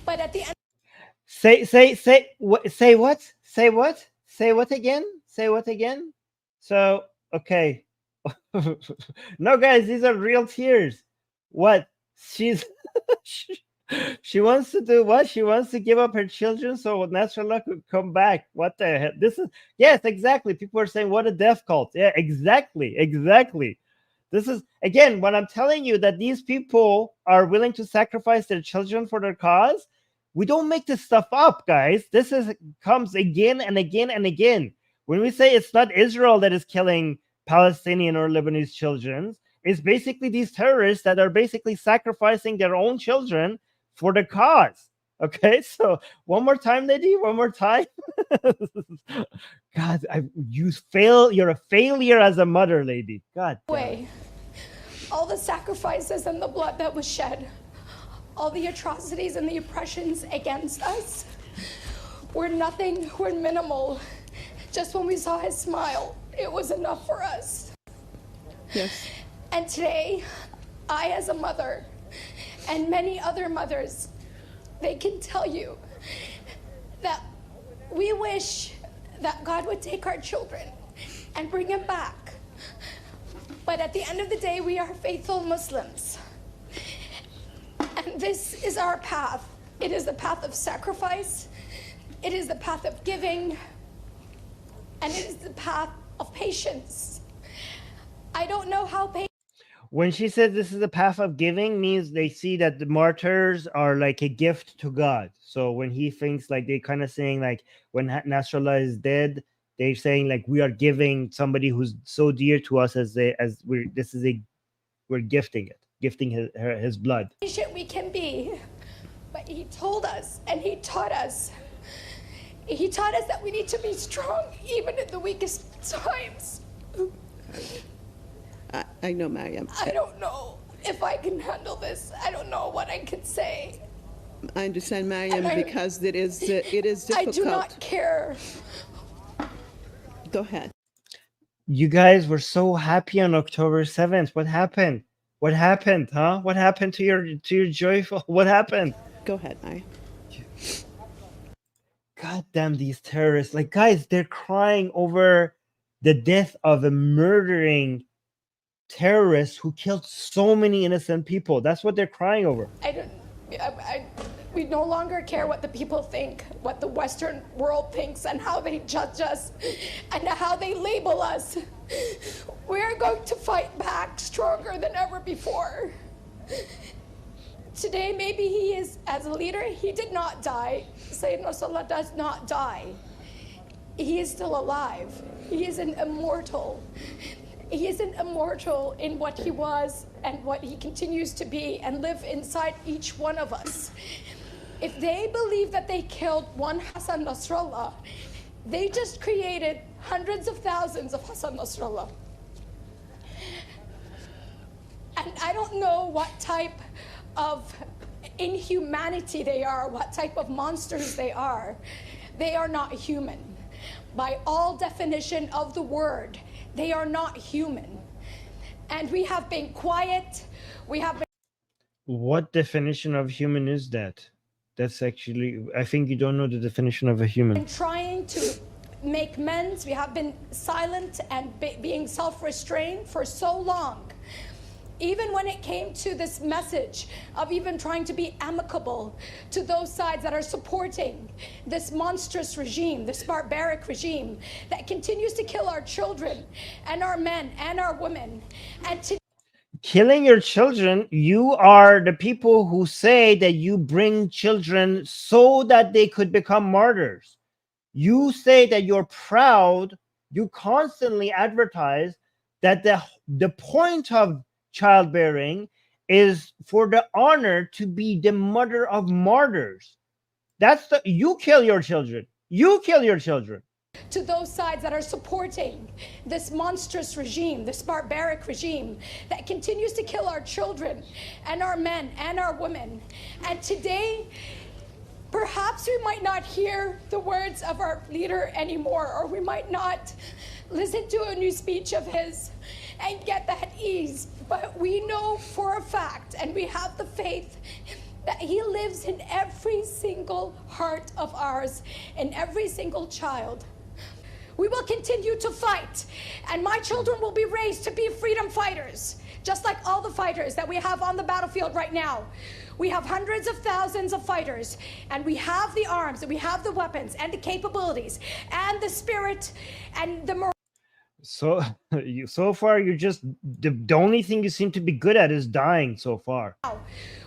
But at the end... Say what? Say what? Say what again? Say what again? So, okay. No, guys, these are real tears. What? She's she wants to do what? She wants to give up her children so Nasrallah could come back. What the hell? This is, yes, exactly. People are saying, what a death cult. Yeah, exactly. This is, again, when I'm telling you that these people are willing to sacrifice their children for their cause, we don't make this stuff up, guys. This comes again and again and again. When we say it's not Israel that is killing Palestinian or Lebanese children, it's basically these terrorists that are basically sacrificing their own children for the cause. Okay, so one more time, Lady, one more time. God, you're a failure as a mother, Lady. God damn. All the sacrifices and the blood that was shed, all the atrocities and the oppressions against us were nothing, were minimal. Just when we saw his smile, it was enough for us. Yes. And today, I as a mother, and many other mothers, they can tell you that we wish that God would take our children and bring them back. But at the end of the day, we are faithful Muslims. And this is our path. It is the path of sacrifice. It is the path of giving. And it is the path of patience. I don't know how patient. When she says this is the path of giving, means they see that the martyrs are like a gift to God. So when he thinks, like, they kind of saying, like, when Nasrallah is dead, they're saying, like, we are giving somebody who's so dear to us we're gifting his blood. Patient we can be, but he told us and he taught us. He taught us that we need to be strong even in the weakest times. I know, Mariam. I don't know if I can handle this. I don't know what I can say. I understand, Mariam, because it is difficult. I do not care. Go ahead. You guys were so happy on October 7th. What happened? What happened, huh? What happened to your joyful? What happened? Go ahead, Mariam. God damn these terrorists. Like, guys, they're crying over the death of a murdering terrorist who killed so many innocent people. That's what they're crying over. We no longer care what the people think, what the Western world thinks, and how they judge us, and how they label us. We're going to fight back stronger than ever before. Today, maybe he is, as a leader, he did not die. Sayyidina Nasrallah does not die. He is still alive. He is an immortal. He isn't immortal in what he was and what he continues to be and live inside each one of us. If they believe that they killed one Hassan Nasrallah, they just created hundreds of thousands of Hassan Nasrallah. And I don't know what type of inhumanity they are, what type of monsters they are. They are not human. By all definition of the word, they are not human. And we have been quiet. We have been... What definition of human is that? That's actually, I think you don't know the definition of a human. Trying to make amends. We have been silent and being self-restrained for so long. Even when it came to this message of even trying to be amicable to those sides that are supporting this monstrous regime, this barbaric regime that continues to kill our children and our men and our women. And to killing your children, you are the people who say that you bring children so that they could become martyrs. You say that you're proud. You constantly advertise that the point of childbearing is for the honor to be the mother of martyrs. You kill your children. You kill your children. To those sides that are supporting this monstrous regime, this barbaric regime that continues to kill our children and our men and our women. And today, perhaps we might not hear the words of our leader anymore, or we might not listen to a new speech of his and get that ease. But we know for a fact, and we have the faith, that he lives in every single heart of ours, in every single child. We will continue to fight, and my children will be raised to be freedom fighters, just like all the fighters that we have on the battlefield right now. We have hundreds of thousands of fighters, and we have the arms, and we have the weapons, and the capabilities, and the spirit, and the morale. So far, you're just the only thing you seem to be good at is dying so far.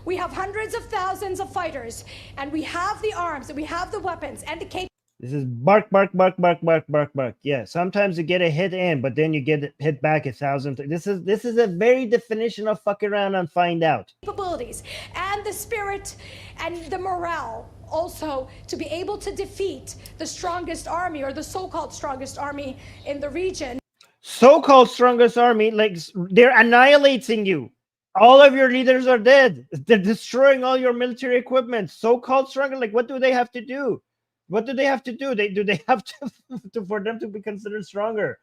We have hundreds of thousands of fighters, and we have the arms, and we have the weapons, and the capabilities. This is bark, bark, bark, bark, bark, bark, bark. Yeah, sometimes you get a hit in, but then you get hit back 1,000. This is a very definition of fuck around and find out. Capabilities and the spirit and the morale also to be able to defeat the strongest army, or the so-called strongest army in the region. So-called strongest army, like they're annihilating you. All of your leaders are dead. They're destroying all your military equipment. So-called stronger, like what do they have to do? What do they have to do? They have to for them to be considered stronger.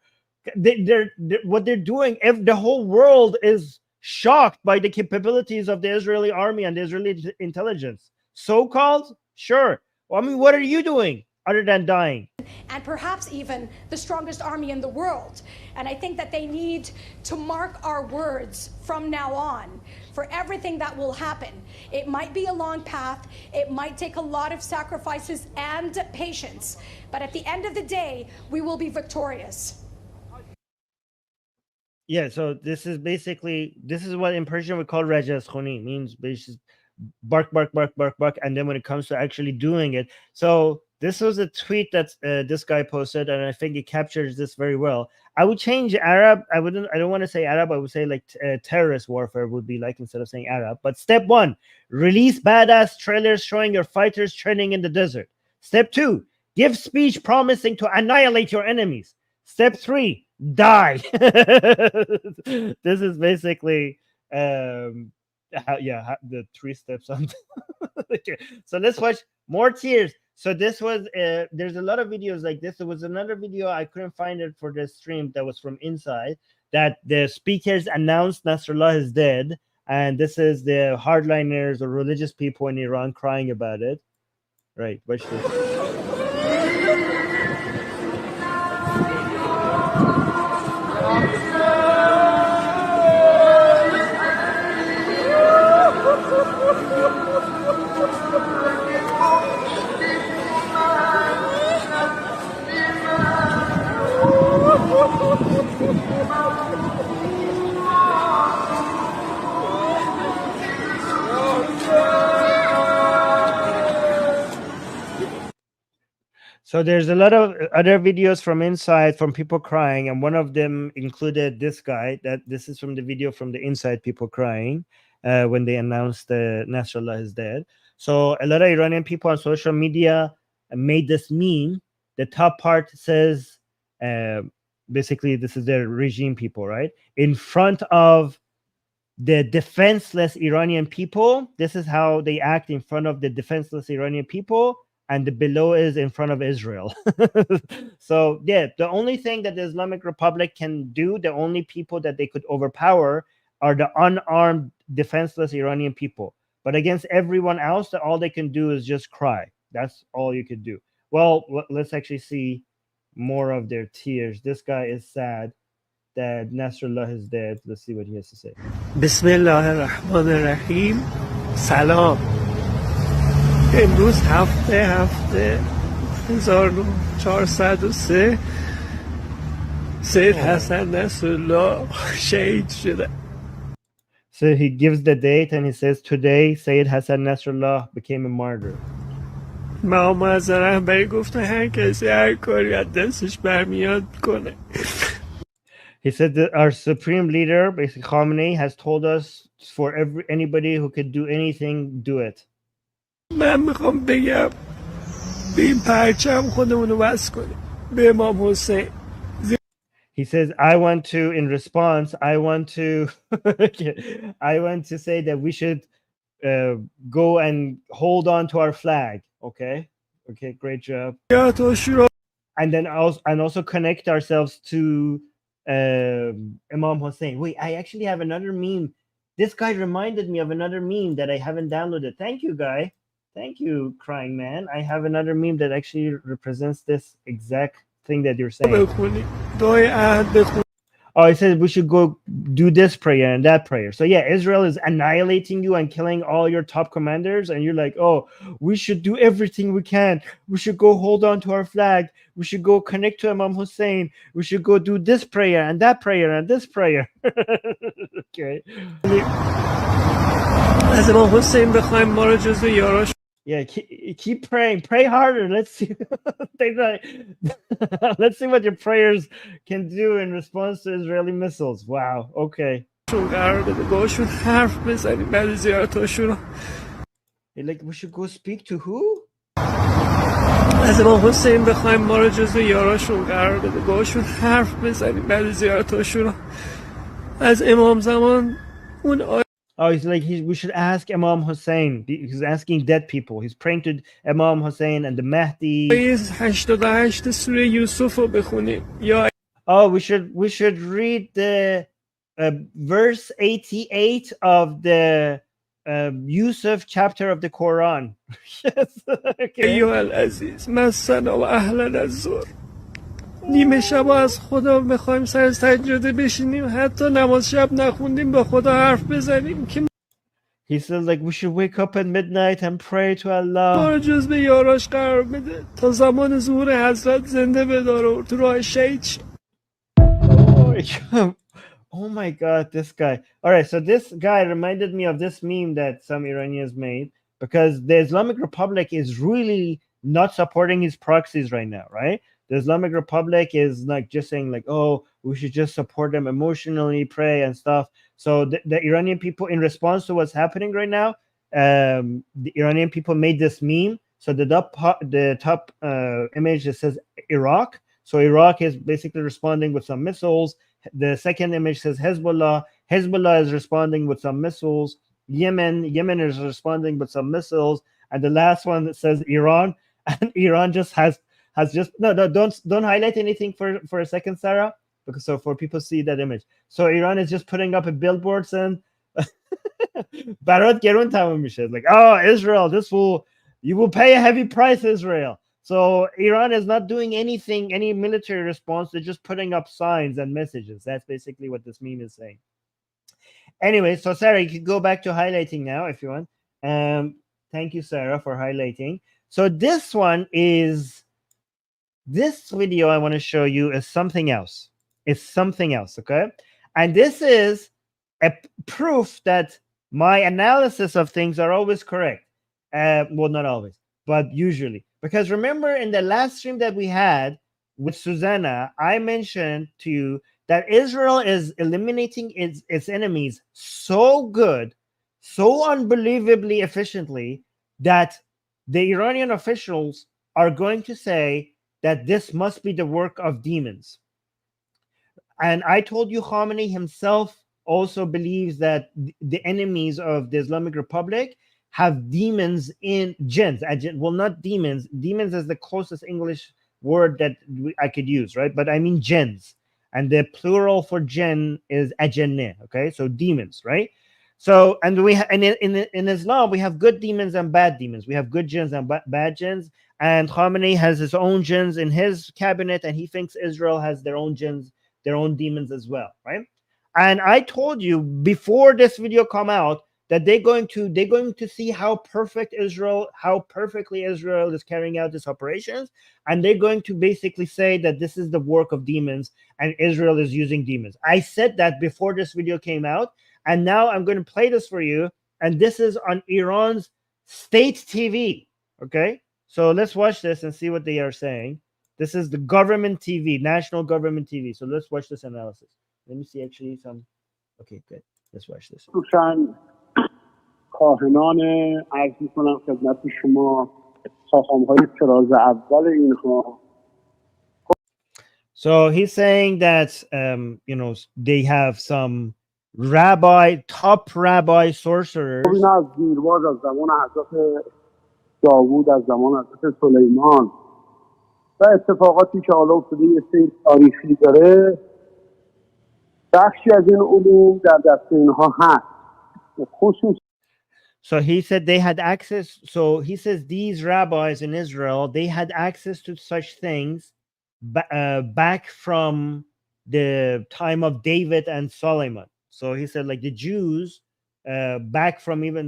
They're what they're doing. The whole world is shocked by the capabilities of the Israeli army and the Israeli intelligence. So-called, sure. Well, I mean, what are you doing other than dying? And perhaps even the strongest army in the world. And I think that they need to mark our words from now on for everything that will happen. It might be a long path. It might take a lot of sacrifices and patience. But at the end of the day, we will be victorious. Yeah, so this is what in Persian we call rajas khuni, means basically bark, bark, bark, bark, bark. And then when it comes to actually doing it, so this was a tweet that this guy posted, and I think it captures this very well. I would change Arab. I don't want to say Arab. I would say like terrorist warfare would be like, instead of saying Arab. But step 1, release badass trailers showing your fighters training in the desert. Step 2, give speech promising to annihilate your enemies. Step 3, die. This is basically the 3 steps on. So let's watch more tears. So this was there's a lot of videos like this. There was another video, I couldn't find it for the stream, that was from inside, that the speakers announced Nasrallah is dead, and this is the hardliners or religious people in Iran crying about it. Right, watch this. So there's a lot of other videos from inside, from people crying, and one of them included this guy. That this is from the video from the inside, people crying when they announced Nasrallah is dead. So a lot of Iranian people on social media made this meme. The top part says, basically, this is the regime people, right? In front of the defenseless Iranian people, this is how they act in front of the defenseless Iranian people. And the below is in front of Israel. So yeah, the only thing that the Islamic Republic can do, the only people that they could overpower are the unarmed, defenseless Iranian people. But against everyone else, all they can do is just cry. That's all you could do. Well, let's actually see more of their tears. This guy is sad that Nasrallah is dead. Let's see what he has to say. Bismillahirrahmanirrahim. Salam. امروز هفته 1403 سید حسن نصرالله شهید شده. So he gives the date and he says today Sayyid Hassan Nasrallah became a martyr. ما معذرم برای گفتن هر کسی هر کاری از دستش برمیاد کنه. He said that our supreme leader, basically Khamenei, has told us for anybody who could do anything, do it. من میخوام بگم به این پرچم خودمون رو وصل کنیم به امام حسین. He says, I want to, in response, I want to say that we should go and hold on to our flag. Okay. Okay. Great job. And then also connect ourselves to Imam Hussein. Wait, I actually have another meme. This guy reminded me of another meme that I haven't downloaded. Thank you, guy. Thank you, crying man. I have another meme that actually represents this exact thing that you're saying. Oh, it says we should go do this prayer and that prayer. So yeah, Israel is annihilating you and killing all your top commanders, and you're like, oh, we should do everything we can. We should go hold on to our flag. We should go connect to Imam Hussein. We should go do this prayer and that prayer and this prayer. Okay. از امام حسین بخوایم ما رو جزو یاراش. Yeah, keep praying. Pray harder. Let's see. Let's see what your prayers can do in response to Israeli missiles. Wow. Okay. قرار بده باشون حرف بزنیم بعد زیارتاشون. Like we should go speak to who? از امام حسین بخوایم ما رو جزو یاراشون قرار بده باشون حرف بزنیم بعد زیارتاشون. از امام زمان اون Oh, he's like we should ask Imam Hussein. He's asking dead people. He's praying to Imam Hussein and the Mahdi. 88 سوره یوسف رو بخونیم. Oh, we should read the verse 88 of the Yusuf chapter of the Quran. Yes. Okay. ایها العزیز مسنا و اهلا الظهر. نیمه شب از خدا بخوایم سر سجاده بشینیم حتی نماز شب نخوندیم با خدا حرف بزنیم که He said like we should wake up at midnight and pray to Allah. ما رو جز به یاراش قرار بده تا زمان ظهور حضرت زنده بداره و تو راه شهید شه. Oh my God, this guy. All right, so this guy reminded me of this meme that some Iranians made because the Islamic Republic is really not supporting his proxies right now, right? The Islamic Republic is like just saying like, oh, we should just support them emotionally, pray and stuff. So the Iranian people, in response to what's happening right now, the Iranian people made this meme. So the top image that says Iraq. So Iraq is basically responding with some missiles. The second image says Hezbollah. Hezbollah is responding with some missiles. Yemen is responding with some missiles. And the last one that says Iran. And Iran just has just no don't highlight anything for a second, Sarah, because so for people see that image. So Iran is just putting up a billboard saying Barat gerun tamam mishe, like, oh, Israel, you will pay a heavy price, Israel. So Iran is not doing anything, any military response. They're just putting up signs and messages. That's basically what this meme is saying. Anyway, so Sarah, you can go back to highlighting now if you want. Thank you, Sarah, for highlighting. So this video I want to show you is something else. It's something else, okay? And this is a proof that my analysis of things are always correct. Well, not always, but usually. Because remember in the last stream that we had with Susanna, I mentioned to you that Israel is eliminating its enemies so good, so unbelievably efficiently, that the Iranian officials are going to say that this must be the work of demons. And I told you Khamenei himself also believes that the enemies of the Islamic Republic have demons in jinns. Well, not demons. Demons is the closest English word that I could use, right? But I mean jinns. And the plural for jinn is ajanneh, okay? So demons, right? So, and in Islam, we have good demons and bad demons. We have good jinns and bad jinns. And Khamenei has his own jinns in his cabinet, and he thinks Israel has their own jinns, their own demons as well, right? And I told you before this video come out that they're going to see how perfectly Israel is carrying out these operations, and they're going to basically say that this is the work of demons and Israel is using demons. I said that before this video came out, and now I'm going to play this for you, and this is on Iran's state TV, okay? So let's watch this and see what they are saying. This is the government TV, national government TV. So let's watch this analysis. Let me see actually some. Okay, good. Let's watch this. کاهنان عرض میکنم خدمت شما خاخام‌های طراز اول اینها. So he's saying that you know, they have some top rabbi sorcerers. اینا از دیرباز از زمان حضرت داوود، از زمان حضرت سلیمان و اتفاقاتی که حالا افتاده یه سری تاریخی داره، بخشی از این علوم در دست اینها هست. خصوص So he said they had access. So he says these rabbis in Israel, they had access to such things back from the time of David and Solomon. So he said, like the Jews, back from even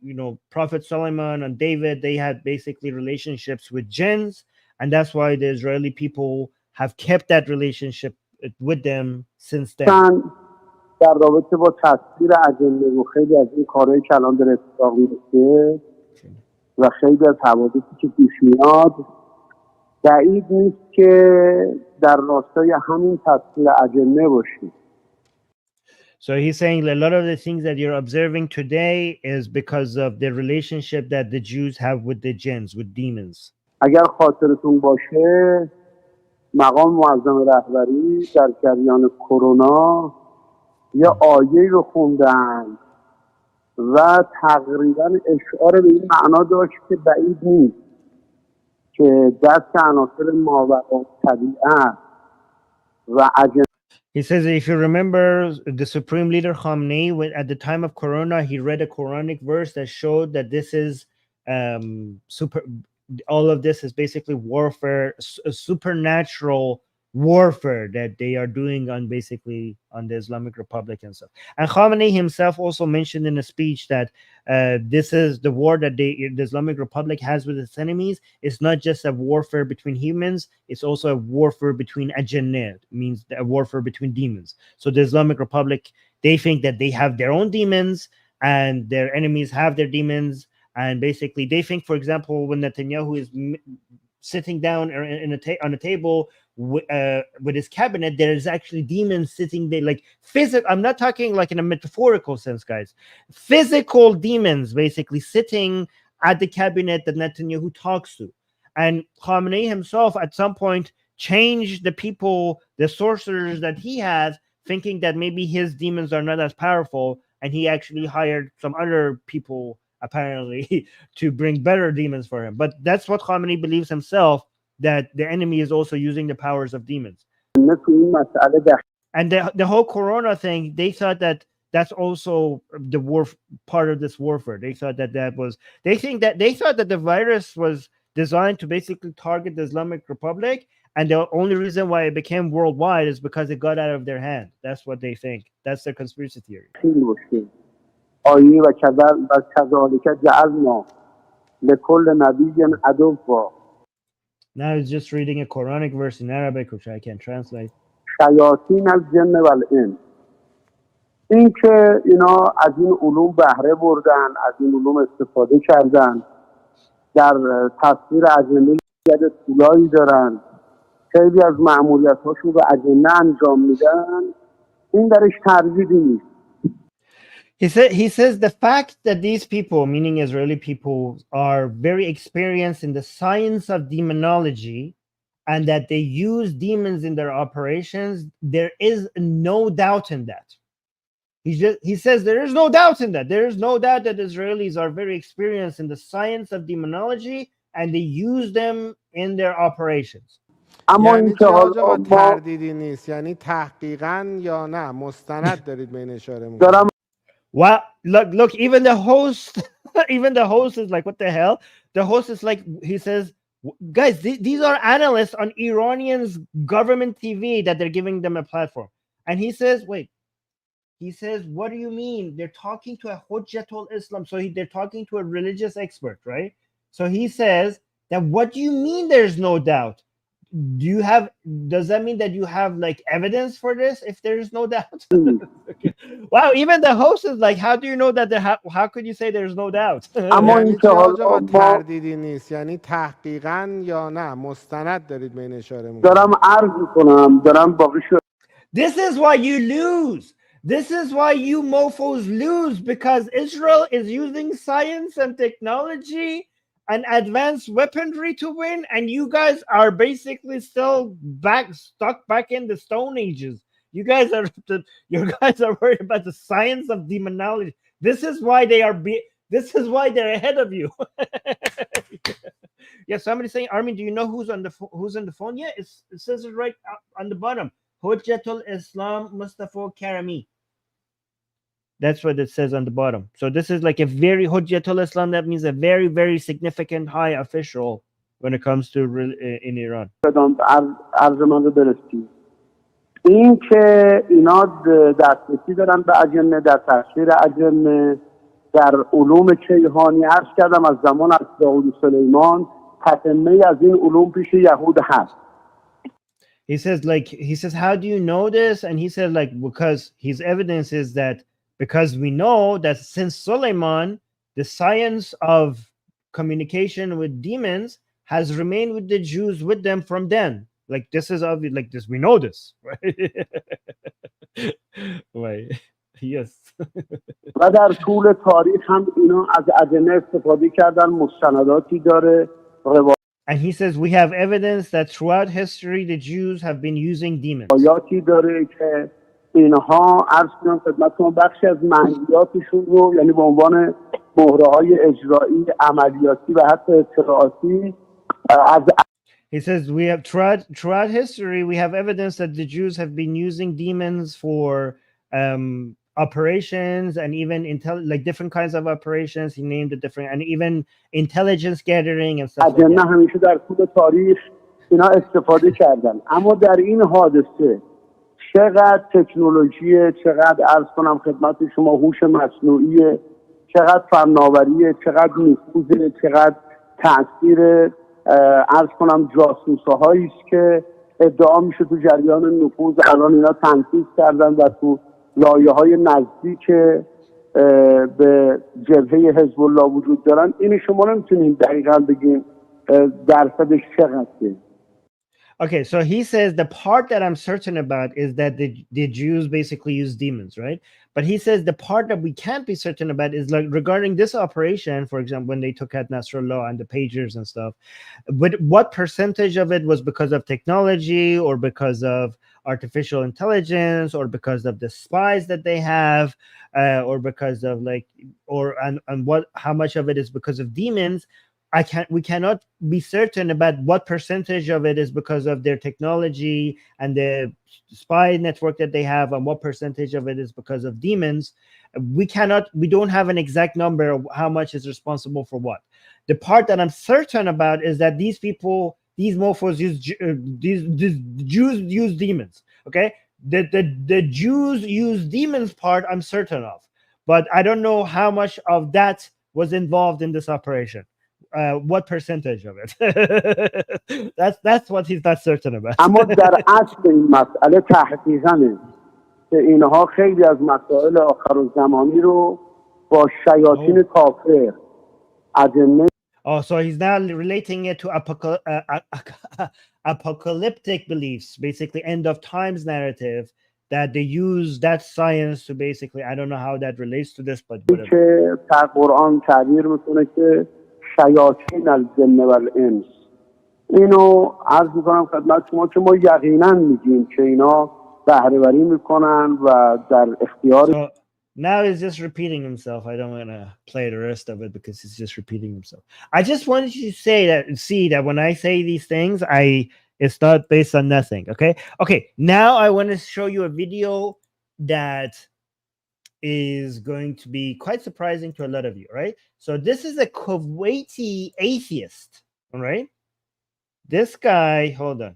you know, Prophet Solomon and David, they had basically relationships with jinns, and that's why the Israeli people have kept that relationship with them since then. در رابطه با تصویر اجنه و خیلی از این کارهایی که الان داره اتفاق میفته و خیلی از حوادثی که پیش میاد، بعید نیست که در راستای همین تصویر اجنه باشیم. So he's saying a lot of the things that you're observing today is because of the relationship that the Jews have with the jinns, with demons. اگر خاطرتون باشه، مقام معظم رهبری در جریان کرونا یه آیه رو خوندن و تقریبا اشعار به این معنا داشت که بعید نیست که دست عناصر ماورا طبیعت و He says, if you remember the Supreme Leader Khamenei, when at the time of Corona, he read a Quranic verse that showed that this is all of this is basically warfare, a supernatural warfare that they are doing on basically on the Islamic Republic and stuff. And Khamenei himself also mentioned in a speech that this is the war that the Islamic Republic has with its enemies. It's not just a warfare between humans, it's also a warfare between ajannat, means a warfare between demons. So the Islamic Republic, they think that they have their own demons and their enemies have their demons. And basically they think, for example, when Netanyahu is sitting down on a table with his cabinet, there is actually demons sitting there, like physical. I'm not talking like in a metaphorical sense, guys. Physical demons basically sitting at the cabinet that Netanyahu talks to. And Khamenei himself at some point changed the people, the sorcerers that he has, thinking that maybe his demons are not as powerful, and he actually hired some other people apparently to bring better demons for him. But that's what Khamenei believes himself, that the enemy is also using the powers of demons. And the whole corona thing, they thought that that's also the part of this warfare. They thought that they thought that the virus was designed to basically target the Islamic Republic, and the only reason why it became worldwide is because it got out of their hand. That's what they think. That's their conspiracy theory. Now it's just reading a Quranic verse in Arabic, which I can translate. شیاطین از جن و الانس. این که اینا از این علوم بهره بردن، از این علوم استفاده کردن، در تصویر اجنه یاد طولایی دارن، خیلی از مأموریت‌هاشون رو اجنه انجام میدن، این درش تردیدی نیست. He says the fact that these people, meaning Israeli people, are very experienced in the science of demonology and that they use demons in their operations, there is no doubt in that. He says there is no doubt in that. There is no doubt that Israelis are very experienced in the science of demonology and they use them in their operations. یعنی چه آقا تردیدی نیست، یعنی تحقیقاً یا نه مستند دارید به این اشاره می‌کنید. Well, look, even the host is like, what the hell? The host is like, he says, guys, these are analysts on Iranians' government TV that they're giving them a platform. And he says, wait, he says, what do you mean? They're talking to a Hujjatul Islam. So they're talking to a religious expert, right? So he says that, what do you mean there's no doubt? Does that mean that you have like evidence for this if there's no doubt? Okay. Wow, even the host is like, how do you know that how could you say there's no doubt? یعنی چه آقا تردیدی نیست، یعنی تحقیقاً یا نه مستند دارید به این اشاره می‌کنید. دارم عرض می‌کنم، دارم باقی شو. This is why you lose. This is why you mofos lose, because Israel is using science and technology an advanced weaponry to win, and you guys are basically still stuck back in the Stone Ages. You guys are worried about the science of demonology. This is why this is why they're ahead of you. Yeah, somebody's saying, Armin, do you know who's on the phone? Yeah, it says it right on the bottom. Hujjatul Islam Mustafa Karami. That's what it says on the bottom. So this is like a very Hujjatul Islam. That means a very, very significant high official when it comes to in Iran. این که اینا دسترسی دارن به اجنه، در تفسیر اجنه، در علوم کیهانی، عرض کردم از زمان از داوود سلیمان تتمه از این علوم پیش یهود هست. He says, how do you know this? And he said, like, because his evidence is that because we know that since Suleiman, the science of communication with demons has remained with the Jews with them from then. Like, this is obvious, like this, we know this, right? Right. Yes. و در طول تاریخ هم اینا از اجنه استفاده کردن، مستنداتی داره. And he says we have evidence that throughout history the Jews have been using demons. آیاتی داره که اینها عرض کنم خدمتتون بخشی از منهیاتشون رو، یعنی به عنوان مهره‌های اجرایی، عملیاتی و حتی اطلاعاتی از He says we have throughout history we have evidence that the Jews have been using demons for operations and even like different kinds of operations. He named it different, and even intelligence gathering and stuff like that. همیشه در طول تاریخ اینا استفاده کردن، اما در این حادثه چقدر تکنولوژی، چقدر عرض کنم خدمت شما هوش مصنوعی، چقدر فناوری، چقدر نفوذ، چقدر تاثیر عرض کنم جاسوسه هایی است که ادعا میشه تو جریان نفوذ الان اینا تنفیذ کردن و تو لایه های نزدیک به جبهه حزب الله وجود دارن. این شما نمیتونین دقیقا بگین درصدش چقدره. Okay, so he says the part that I'm certain about is that the Jews basically use demons, right? But he says the part that we can't be certain about is like regarding this operation, for example, when they took out Nasrallah and the pagers and stuff, but what percentage of it was because of technology or because of artificial intelligence or because of the spies that they have, or because of like, and what, how much of it is because of demons. We cannot be certain about what percentage of it is because of their technology and the spy network that they have, and what percentage of it is because of demons. We don't have an exact number of how much is responsible for what. The part that I'm certain about is that these people, these mofos these Jews use demons. Okay, the Jews use demons part I'm certain of, but I don't know how much of that was involved in this operation. What percentage of it? that's what he's not certain about. اما در اصل این مسئله تحقیقاً که اینها خیلی از مسائل آخرالزمانی رو با شیاطین کافر اجنه. Oh, so he's now relating it to apocalyptic beliefs, basically end of times narrative, that they use that science to basically, I don't know how that relates to this, but whatever. که در قرآن تعبیر میکنه که شیاطین الجن و الانس. اینو عرض میکنم خدمت شما که ما یقینا میگیم که اینا بهره وری میکنن و در اختیار. Now he's just repeating himself. I don't want to play the rest of it because he's just repeating himself. I just wanted you to see that when I say these things, it's not based on nothing. Okay. Now I want to show you a video that is going to be quite surprising to a lot of you, right? So this is a Kuwaiti atheist, all right? This guy, hold on.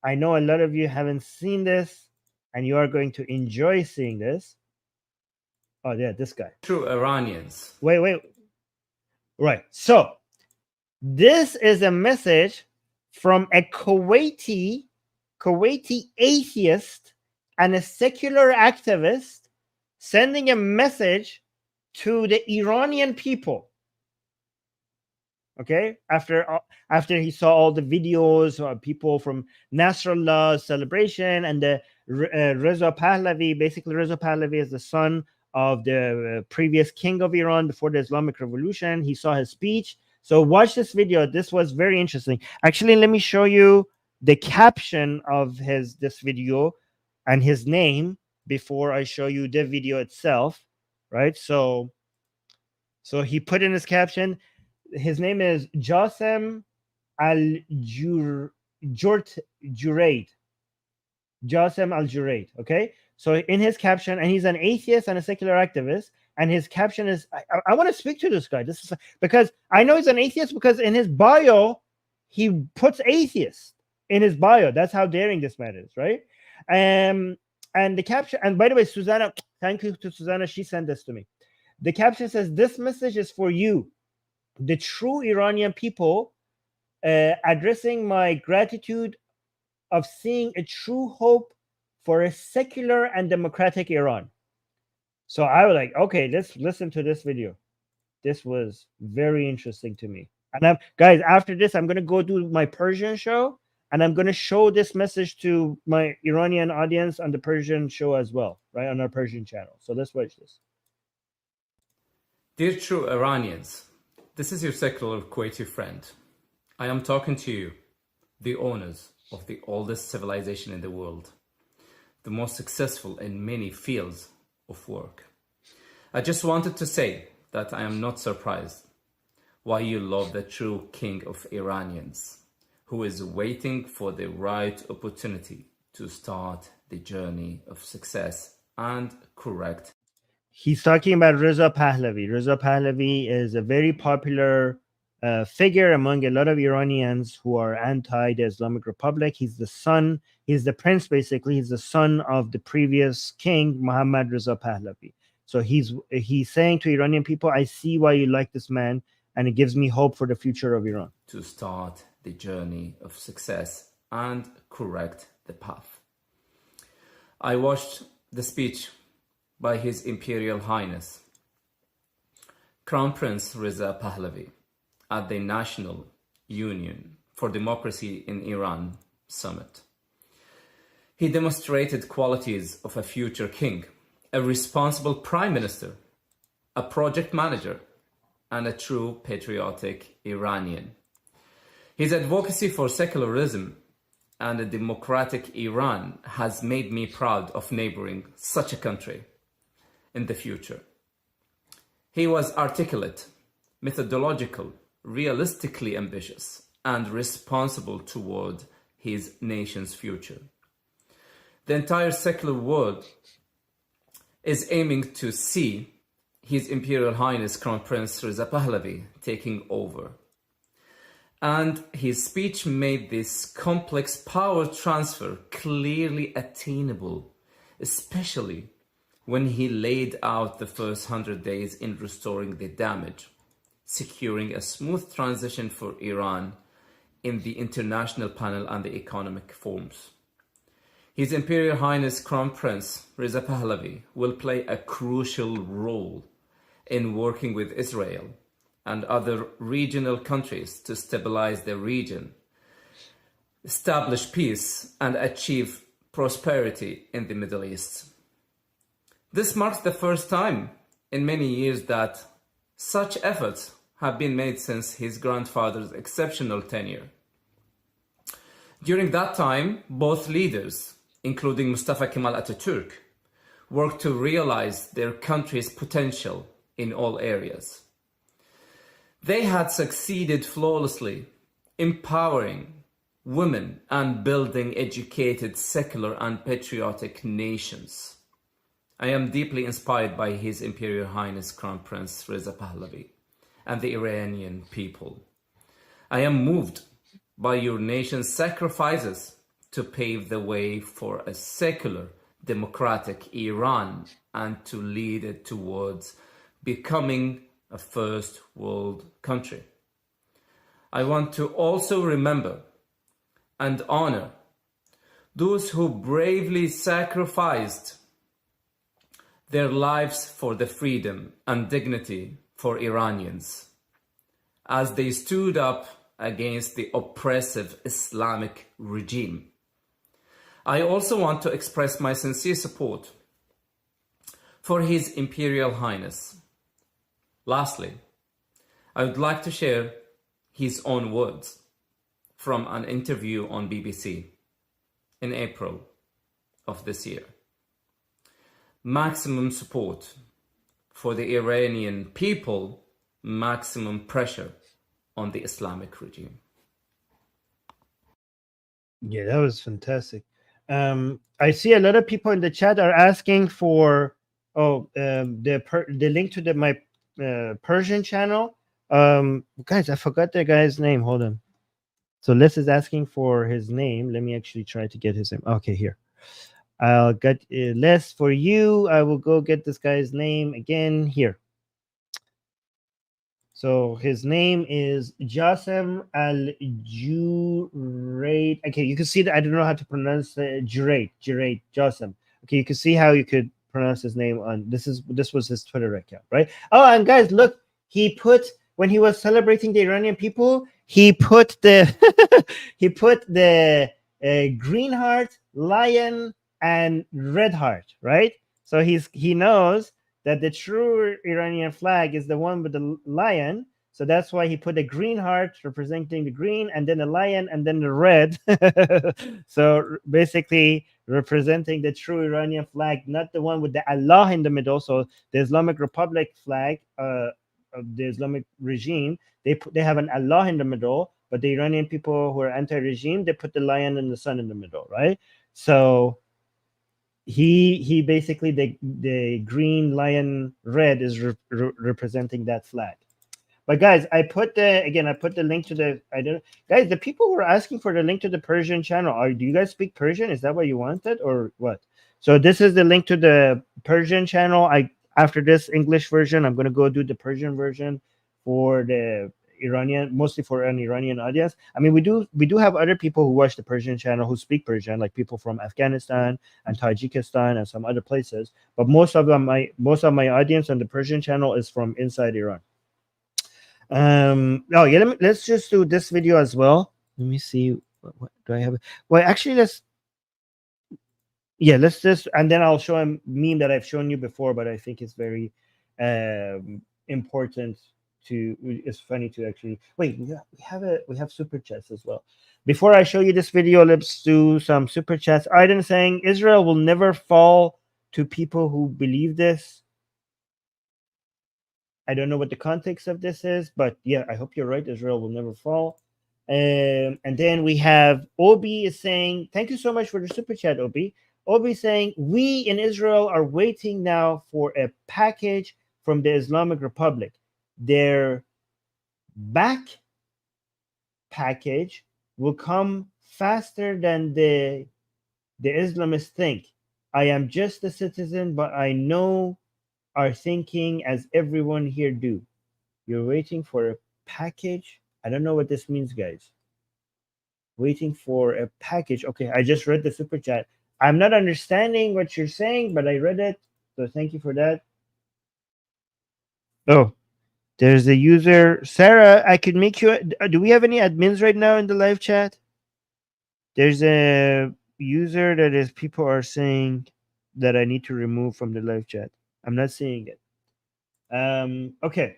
I know a lot of you haven't seen this, and you are going to enjoy seeing this. Oh, yeah, this guy. True Iranians. Wait. Right. So this is a message from a Kuwaiti atheist and a secular activist sending a message to the Iranian people. Okay, after he saw all the videos of people from Nasrallah celebration and the Reza Pahlavi. Basically, Reza Pahlavi is the son of the previous king of Iran before the Islamic Revolution. He saw his speech, So watch this video. This was very interesting. Actually, let me show you the caption of this video and his name before I show you the video itself, right? So he put in his caption, his name is Jasem Al-Juraid. Jasem Al-Juraid, okay? So in his caption, and he's an atheist and a secular activist, and his caption is, I want to speak to this guy. This is because I know he's an atheist because in his bio, he puts atheist in his bio. That's how daring this man is, right? And the caption, and by the way, Susanna, thank you to Susanna, she sent this to me. The caption says, "This message is for you, the true Iranian people, addressing my gratitude of seeing a true hope for a secular and democratic Iran." So I was like, okay, let's listen to this video. This was very interesting to me. And guys, after this, I'm going to go do my Persian show, and I'm going to show this message to my Iranian audience on the Persian show as well, right, on our Persian channel. So let's watch this. Dear true Iranians, this is your secular Kuwaiti friend. I am talking to you, the owners of the oldest civilization in the world, the most successful in many fields of work. I just wanted to say that I am not surprised why you love the true king of Iranians, who is waiting for the right opportunity to start the journey of success and correct. He's talking about Reza Pahlavi. Reza Pahlavi is a very popular figure among a lot of Iranians who are anti the Islamic Republic. He's the son, he's the prince, basically. He's the son of the previous king, Muhammad Reza Pahlavi. So he's saying to Iranian people, I see why you like this man, and it gives me hope for the future of Iran. To start the journey of success and correct the path. I watched the speech by His Imperial Highness Crown Prince Reza Pahlavi at the National Union for Democracy in Iran Summit. He demonstrated qualities of a future king, a responsible prime minister, a project manager, and a true patriotic Iranian. His advocacy for secularism and a democratic Iran has made me proud of neighboring such a country in the future. He was articulate, methodological, realistically ambitious, and responsible toward his nation's future. The entire secular world is aiming to see His Imperial Highness Crown Prince Reza Pahlavi taking over. And his speech made this complex power transfer clearly attainable, especially when he laid out the first 100 days in restoring the damage, securing a smooth transition for Iran in the international panel and the economic forums. His Imperial Highness Crown Prince Reza Pahlavi will play a crucial role in working with Israel and other regional countries to stabilize the region, establish peace, and achieve prosperity in the Middle East. This marks the first time in many years that such efforts have been made since his grandfather's exceptional tenure. During that time, both leaders, including Mustafa Kemal Atatürk, worked to realize their country's potential in all areas. They had succeeded flawlessly, empowering women and building educated, secular and patriotic nations. I am deeply inspired by His Imperial Highness Crown Prince Reza Pahlavi and the Iranian people. I am moved by your nation's sacrifices to pave the way for a secular, democratic Iran and to lead it towards becoming a first world country. I want to also remember and honor those who bravely sacrificed their lives for the freedom and dignity for Iranians as they stood up against the oppressive Islamic regime. I also want to express my sincere support for His Imperial Highness. Lastly, I would like to share his own words from an interview on BBC in April of this year. Maximum support for the Iranian people, maximum pressure on the Islamic regime. Yeah, that was fantastic. I see a lot of people in the chat are asking for the link to my Persian channel. Guys, I forgot the guy's name. Hold on. So Les is asking for his name. Let me actually try to get his name. Okay, here. I'll get Les for you. I will go get this guy's name again here. So his name is Jasem Al-Jurayt. Okay, you can see that I don't know how to pronounce Jurayt, Jasem. Okay, you can see how you could pronounce his name on this was his Twitter account, right? Oh, and guys, look, he put when he was celebrating the Iranian people, he put the green heart, lion, and red heart, right? So he knows that the true Iranian flag is the one with the lion. So that's why he put a green heart representing the green, and then a lion, and then the red. So basically representing the true Iranian flag, not the one with the Allah in the middle. So the Islamic Republic flag of the Islamic regime, they have an Allah in the middle, but the Iranian people who are anti-regime, they put the lion and the sun in the middle, right? So he basically the green, lion, red is representing that flag. But guys, I put the link to the guys, the people who are asking for the link to the Persian channel, do you guys speak Persian? Is that what you wanted or what? So this is the link to the Persian channel. After this English version, I'm going to go do the Persian version for the Iranian, mostly for an Iranian audience. I mean, we do have other people who watch the Persian channel who speak Persian, like people from Afghanistan and Tajikistan and some other places. But most of my audience on the Persian channel is from inside Iran. Let's just do this video as well. Let me see. What do I have? Well, actually, let's just, and then I'll show a meme that I've shown you before, but I think it's very important. It's funny to actually wait. We have super chats as well. Before I show you this video, let's do some super chats. Aiden saying Israel will never fall to people who believe this. I don't know what the context of this is, but yeah, I hope you're right. Israel will never fall. And then we have Obi is saying, thank you so much for the super chat, Obi. Obi saying, we in Israel are waiting now for a package from the Islamic Republic. Their back package will come faster than the Islamists think. I am just a citizen, but I know are thinking as everyone here do. You're waiting for a package. I don't know what this means, guys. Waiting for a package. Okay, I just read the super chat. I'm not understanding what you're saying, but I read it. So thank you for that. Oh, there's a user. Sarah, I could make you. Do we have any admins right now in the live chat? There's a user that is people are saying that I need to remove from the live chat. I'm not seeing it. Okay.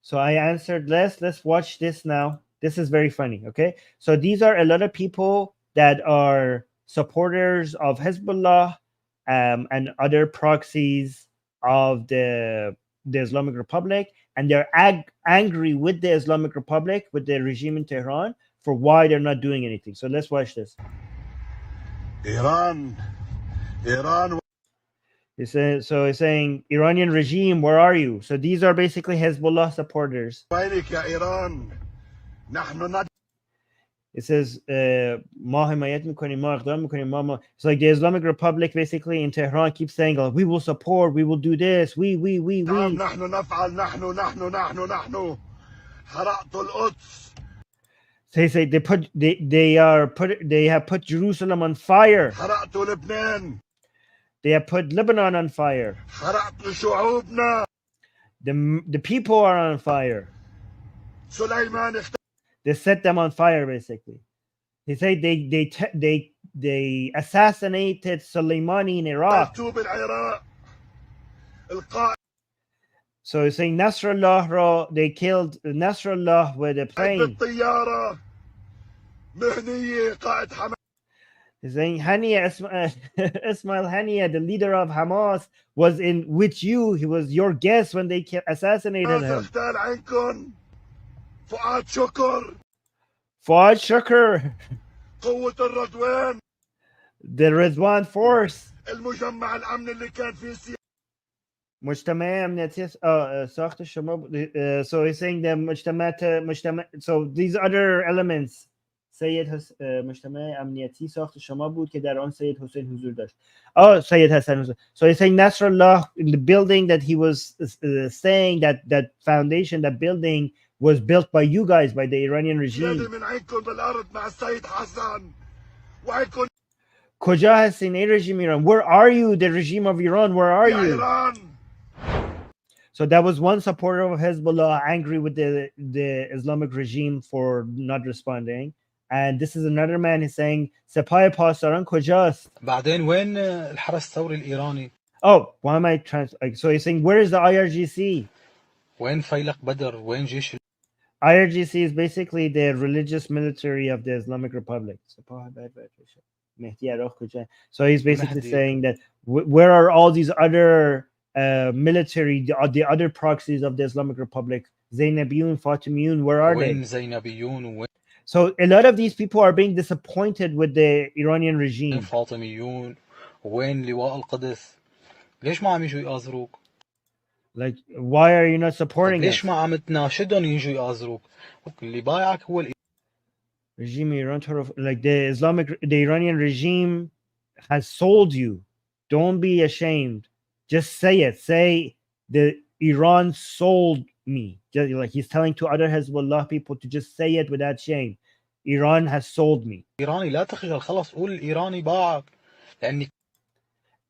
So I answered less. Let's watch this now. This is very funny. Okay. So these are a lot of people that are supporters of Hezbollah and other proxies of the Islamic Republic. And they're angry with the Islamic Republic, with the regime in Tehran, for why they're not doing anything. So let's watch this. Iran. He's saying, Iranian regime, where are you? So these are basically Hezbollah supporters. It says, it's like the Islamic Republic basically in Tehran keeps saying, oh, we will support, we will do this, we. They say they have put Jerusalem on fire. They have put Lebanon on fire. The people are on fire. They set them on fire, basically. He said they assassinated Soleimani in Iraq. So he's saying Nasrallah, they killed Nasrallah with a plane. بالطيارة مهنية قائد حماس He's saying Hania, Ismail Hania, the leader of Hamas, was in with you. He was your guest when they assassinated him. اغتال عنكم فؤاد شكر Fuad Shukr, قوة الرضوان the Rizwan force. المجمع الأمن اللي كان فيه مجتمع أمنيتي ساخت شما. So he's saying the مجتمع. So these other elements. سید مجتمع امنیتی ساخت شما بود که در آن سید حسین حضور داشت. سید حسن حسین. So he's saying Nasrallah, in the building that he was saying, that foundation, that building was built by you guys, by the Iranian regime. کجا هستین ای رژیم ایران? Where are you, the regime of Iran? Where are you? So that was one supporter of Hezbollah angry with the Islamic regime for not responding. And this is another man who's saying سپاه پاسداران کجاست؟ بعدين وين الحرس الثوري الإيراني؟ Oh, why am I so he's saying where is the IRGC? وين فيلق بدر؟ وين جيش IRGC is basically the religious military of the Islamic Republic. So he's basically saying that where are all these other military, the other proxies of the Islamic Republic? Zainabiyun, Fatimiyun, where are they? زينبيون So a lot of these people are being disappointed with the Iranian regime. فاطميون وين لواء القدس؟ ليش ما عم يجوا يآزروك؟ Like, why are you not supporting ليش us? ما عم تناشدهم يجوا يآزروك؟ اللي بايعك هو Regime Iran, like the Iranian regime has sold you. Don't be ashamed. Just say it. Say the Iran sold me. Just like he's telling to other Hezbollah people to just say it without shame. Iran has sold me. إيراني لا تخجل خلص قول الإيراني باعك لأن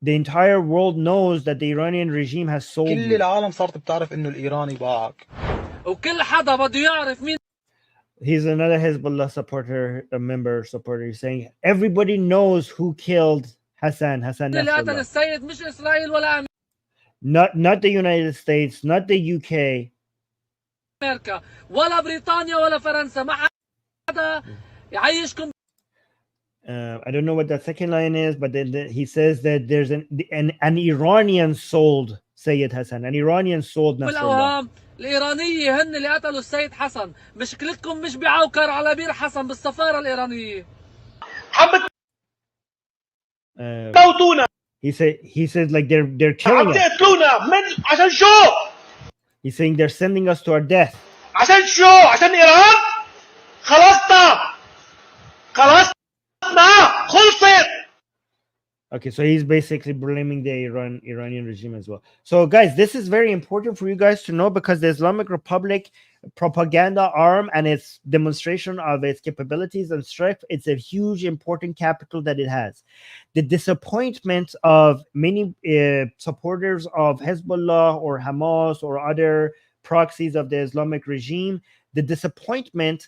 The entire world knows that the Iranian regime has sold كل you. العالم صارت بتعرف إنه الإيراني باعك وكل حدا بده يعرف مين. He's another Hezbollah supporter, a member supporter. He's saying everybody knows who killed Hassan اللي قتل Nasrallah. السيد مش إسرائيل ولا Not the United States, not the UK. أمريكا ولا بريطانيا ولا فرنسا ما حدا يعيشكم. I don't know what that second line is, but then he says that there's an Iranian sold Sayyid Hassan. An Iranian sold Nasrallah. بالأوهام الإيرانية هن اللي قتلوا السيد حسن. مشكلتكم مش بعوكر على بير حسن بالسفارة الإيرانية. موتونا. He said like they're killing us. من عشان شو؟ He's saying they're sending us to our death. عشان شو؟ عشان إيران؟ خلصنا خلصنا خلصت. Okay, so he's basically blaming the Iranian regime as well. So guys, this is very important for you guys to know because the Islamic Republic propaganda arm and its demonstration of its capabilities and strength, it's a huge important capital that it has. The disappointment of many supporters of Hezbollah or Hamas or other proxies of the Islamic regime, the disappointment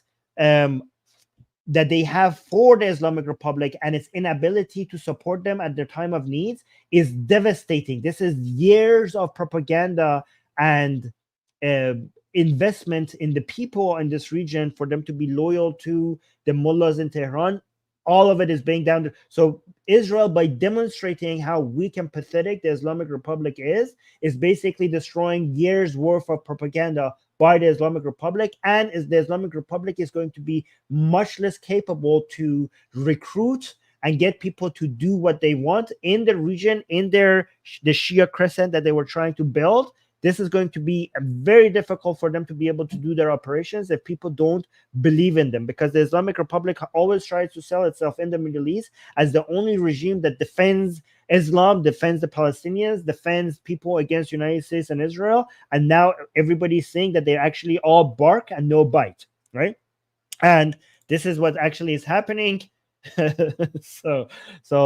that they have for the Islamic Republic and its inability to support them at their time of needs is devastating. This is years of propaganda and investment in the people in this region for them to be loyal to the mullahs in Tehran. All of it is being down to, so Israel, by demonstrating how weak and pathetic the Islamic Republic is basically destroying years worth of propaganda by the Islamic Republic, and the Islamic Republic is going to be much less capable to recruit and get people to do what they want in the region, in the Shia crescent that they were trying to build. This is going to be very difficult for them to be able to do their operations if people don't believe in them, because the Islamic Republic always tries to sell itself in the Middle East as the only regime that defends Islam, defends the Palestinians, defends people against United States and Israel. And now everybody's saying that they actually all bark and no bite, right? And this is what actually is happening. So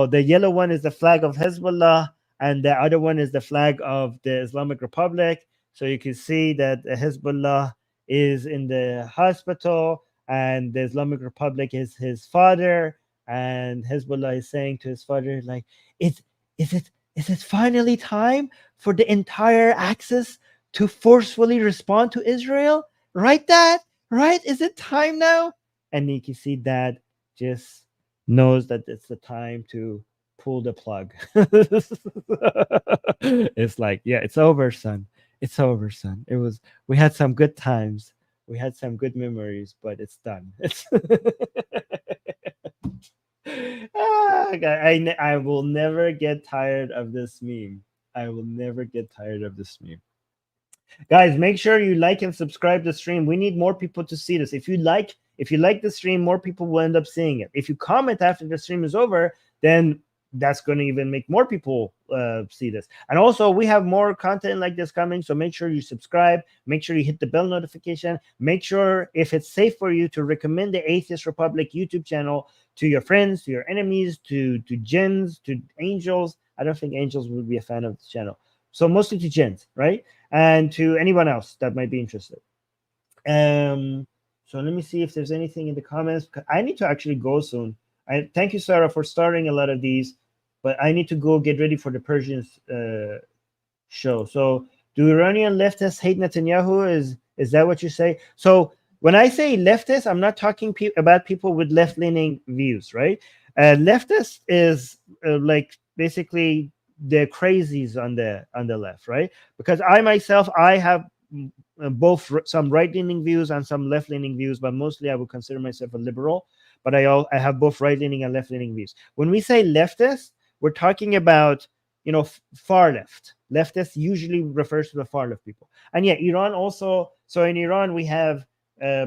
the yellow one is the flag of Hezbollah, and the other one is the flag of the Islamic Republic. So you can see that Hezbollah is in the hospital and the Islamic Republic is his father, and Hezbollah is saying to his father, like, is it finally time for the entire axis to forcefully respond to Israel? Right, Dad? Right? Is it time now? And you can see Dad just knows that it's the time to pull the plug. It's like, yeah, it's over, son. It's over, son. We had some good times. We had some good memories, but it's done. I will never get tired of this meme. I will never get tired of this meme. Guys, make sure you like and subscribe to the stream. We need more people to see this. If you like the stream, more people will end up seeing it. If you comment after the stream is over, then that's going to even make more people see this. And also, we have more content like this coming, so make sure you subscribe. Make sure you hit the bell notification. Make sure, if it's safe for you, to recommend the Atheist Republic YouTube channel to your friends, to your enemies, to jinns, to angels. I don't think angels would be a fan of this channel. So mostly to jinns, right? And to anyone else that might be interested. So let me see if there's anything in the comments. I need to actually go soon. Thank you, Sarah, for starting a lot of these, but I need to go get ready for the Persians show. So, do Iranian leftists hate Netanyahu? Is that what you say? So, when I say leftist, I'm not talking about people with left-leaning views, right? Leftist is like basically the crazies on the left, right? Because I have both some right-leaning views and some left-leaning views, but mostly I would consider myself a liberal. But I have both right-leaning and left-leaning views. When we say leftist, we're talking about, far left. Leftist usually refers to the far left people. And yeah, Iran also. So in Iran, we have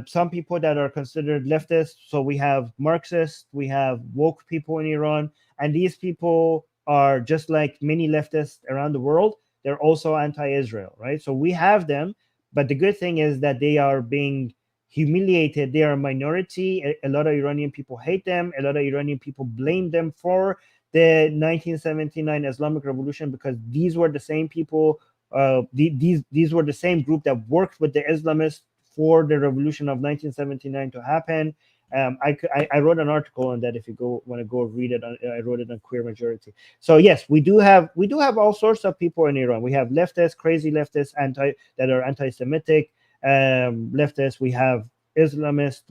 some people that are considered leftist. So we have Marxists, we have woke people in Iran, and these people are just like many leftists around the world. They're also anti-Israel, right? So we have them, but the good thing is that they are being humiliated. They are a minority. A lot of Iranian people hate them. A lot of Iranian people blame them for the 1979 Islamic Revolution, because these were the same people. These were the same group that worked with the Islamists for the revolution of 1979 to happen. I wrote an article on that. If you want to go read it, I wrote it on Queer Majority. So yes, we do have all sorts of people in Iran. We have leftists, crazy leftists, that are anti-Semitic. Leftists, we have Islamists,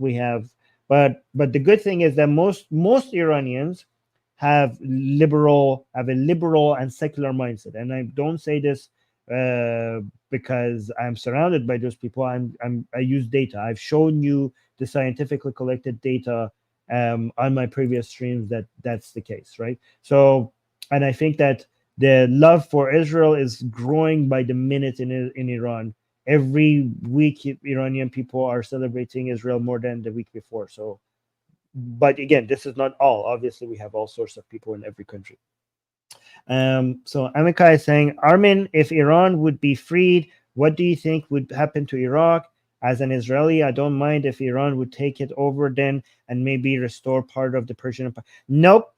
but the good thing is that most Iranians have a liberal and secular mindset. And I don't say this because I'm surrounded by those people. I use data. I've shown you the scientifically collected data on my previous streams that's the case, right? So, and I think that the love for Israel is growing by the minute in Iran. Every week, Iranian people are celebrating Israel more than the week before. So, but again, this is not all. Obviously, we have all sorts of people in every country. So Amika is saying, Armin, if Iran would be freed, what do you think would happen to Iraq? As an Israeli, I don't mind if Iran would take it over then and maybe restore part of the Persian Empire. Nope.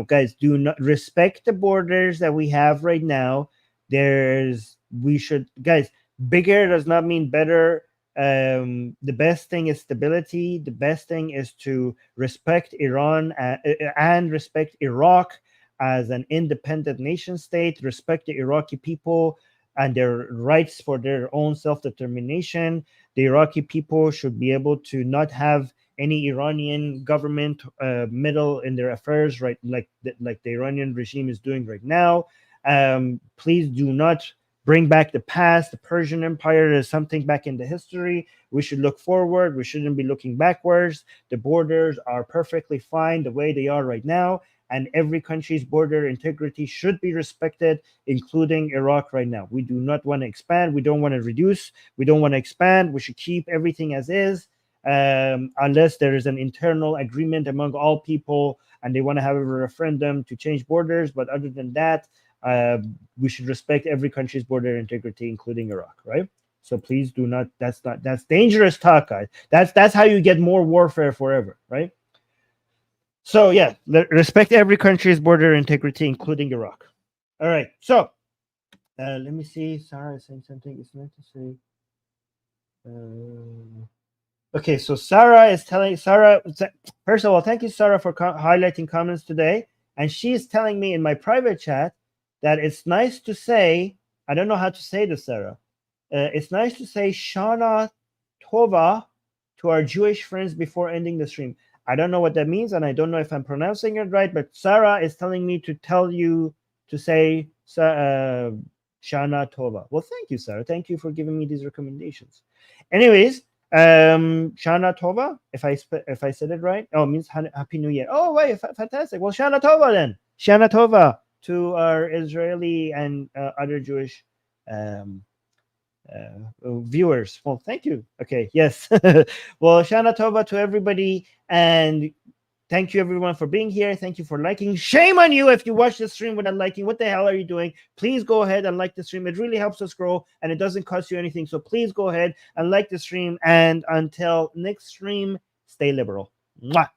Guys, do not respect the borders that we have right now. Guys, bigger does not mean better. The best thing is stability. The best thing is to respect Iran and respect Iraq as an independent nation state, respect the Iraqi people and their rights for their own self-determination. The Iraqi people should be able to not have any Iranian government meddle in their affairs, right? Like the Iranian regime is doing right now. Please do not bring back the past. The Persian Empire is something back in the history. We should look forward. We shouldn't be looking backwards. The borders are perfectly fine the way they are right now. And every country's border integrity should be respected, including Iraq right now. We do not want to expand. We don't want to reduce. We don't want to expand. We should keep everything as is, unless there is an internal agreement among all people and they want to have a referendum to change borders. But other than that, we should respect every country's border integrity, including Iraq, right? So please do not. That's dangerous talk, guys. That's how you get more warfare forever, right? So yeah, respect every country's border integrity, including Iraq. All right. So let me see. Sarah is saying something. It's meant to say. Okay. So Sarah is telling First of all, thank you, Sarah, for highlighting comments today. And she is telling me in my private chat that it's nice to say I don't know how to say this, Sarah. It's nice to say Shana Tova to our Jewish friends before ending the stream. I don't know what that means, and I don't know if I'm pronouncing it right, but Sarah is telling me to tell you to say Shana Tova. Well, thank you, Sarah. Thank you for giving me these recommendations. Anyways, Shana Tova, if I said it right. Oh, it means Happy New Year. Oh, wait, fantastic. Well, Shana Tova then. Shana Tova to our Israeli and other Jewish viewers. Well, thank you. Okay, yes. Well, Shana Tova to everybody, and thank you everyone for being here. Thank you for liking. Shame on you if you watch the stream without liking. What the hell are you doing? Please go ahead and like the stream. It really helps us grow, and it doesn't cost you anything. So please go ahead and like the stream. And until next stream, stay liberal. Mwah.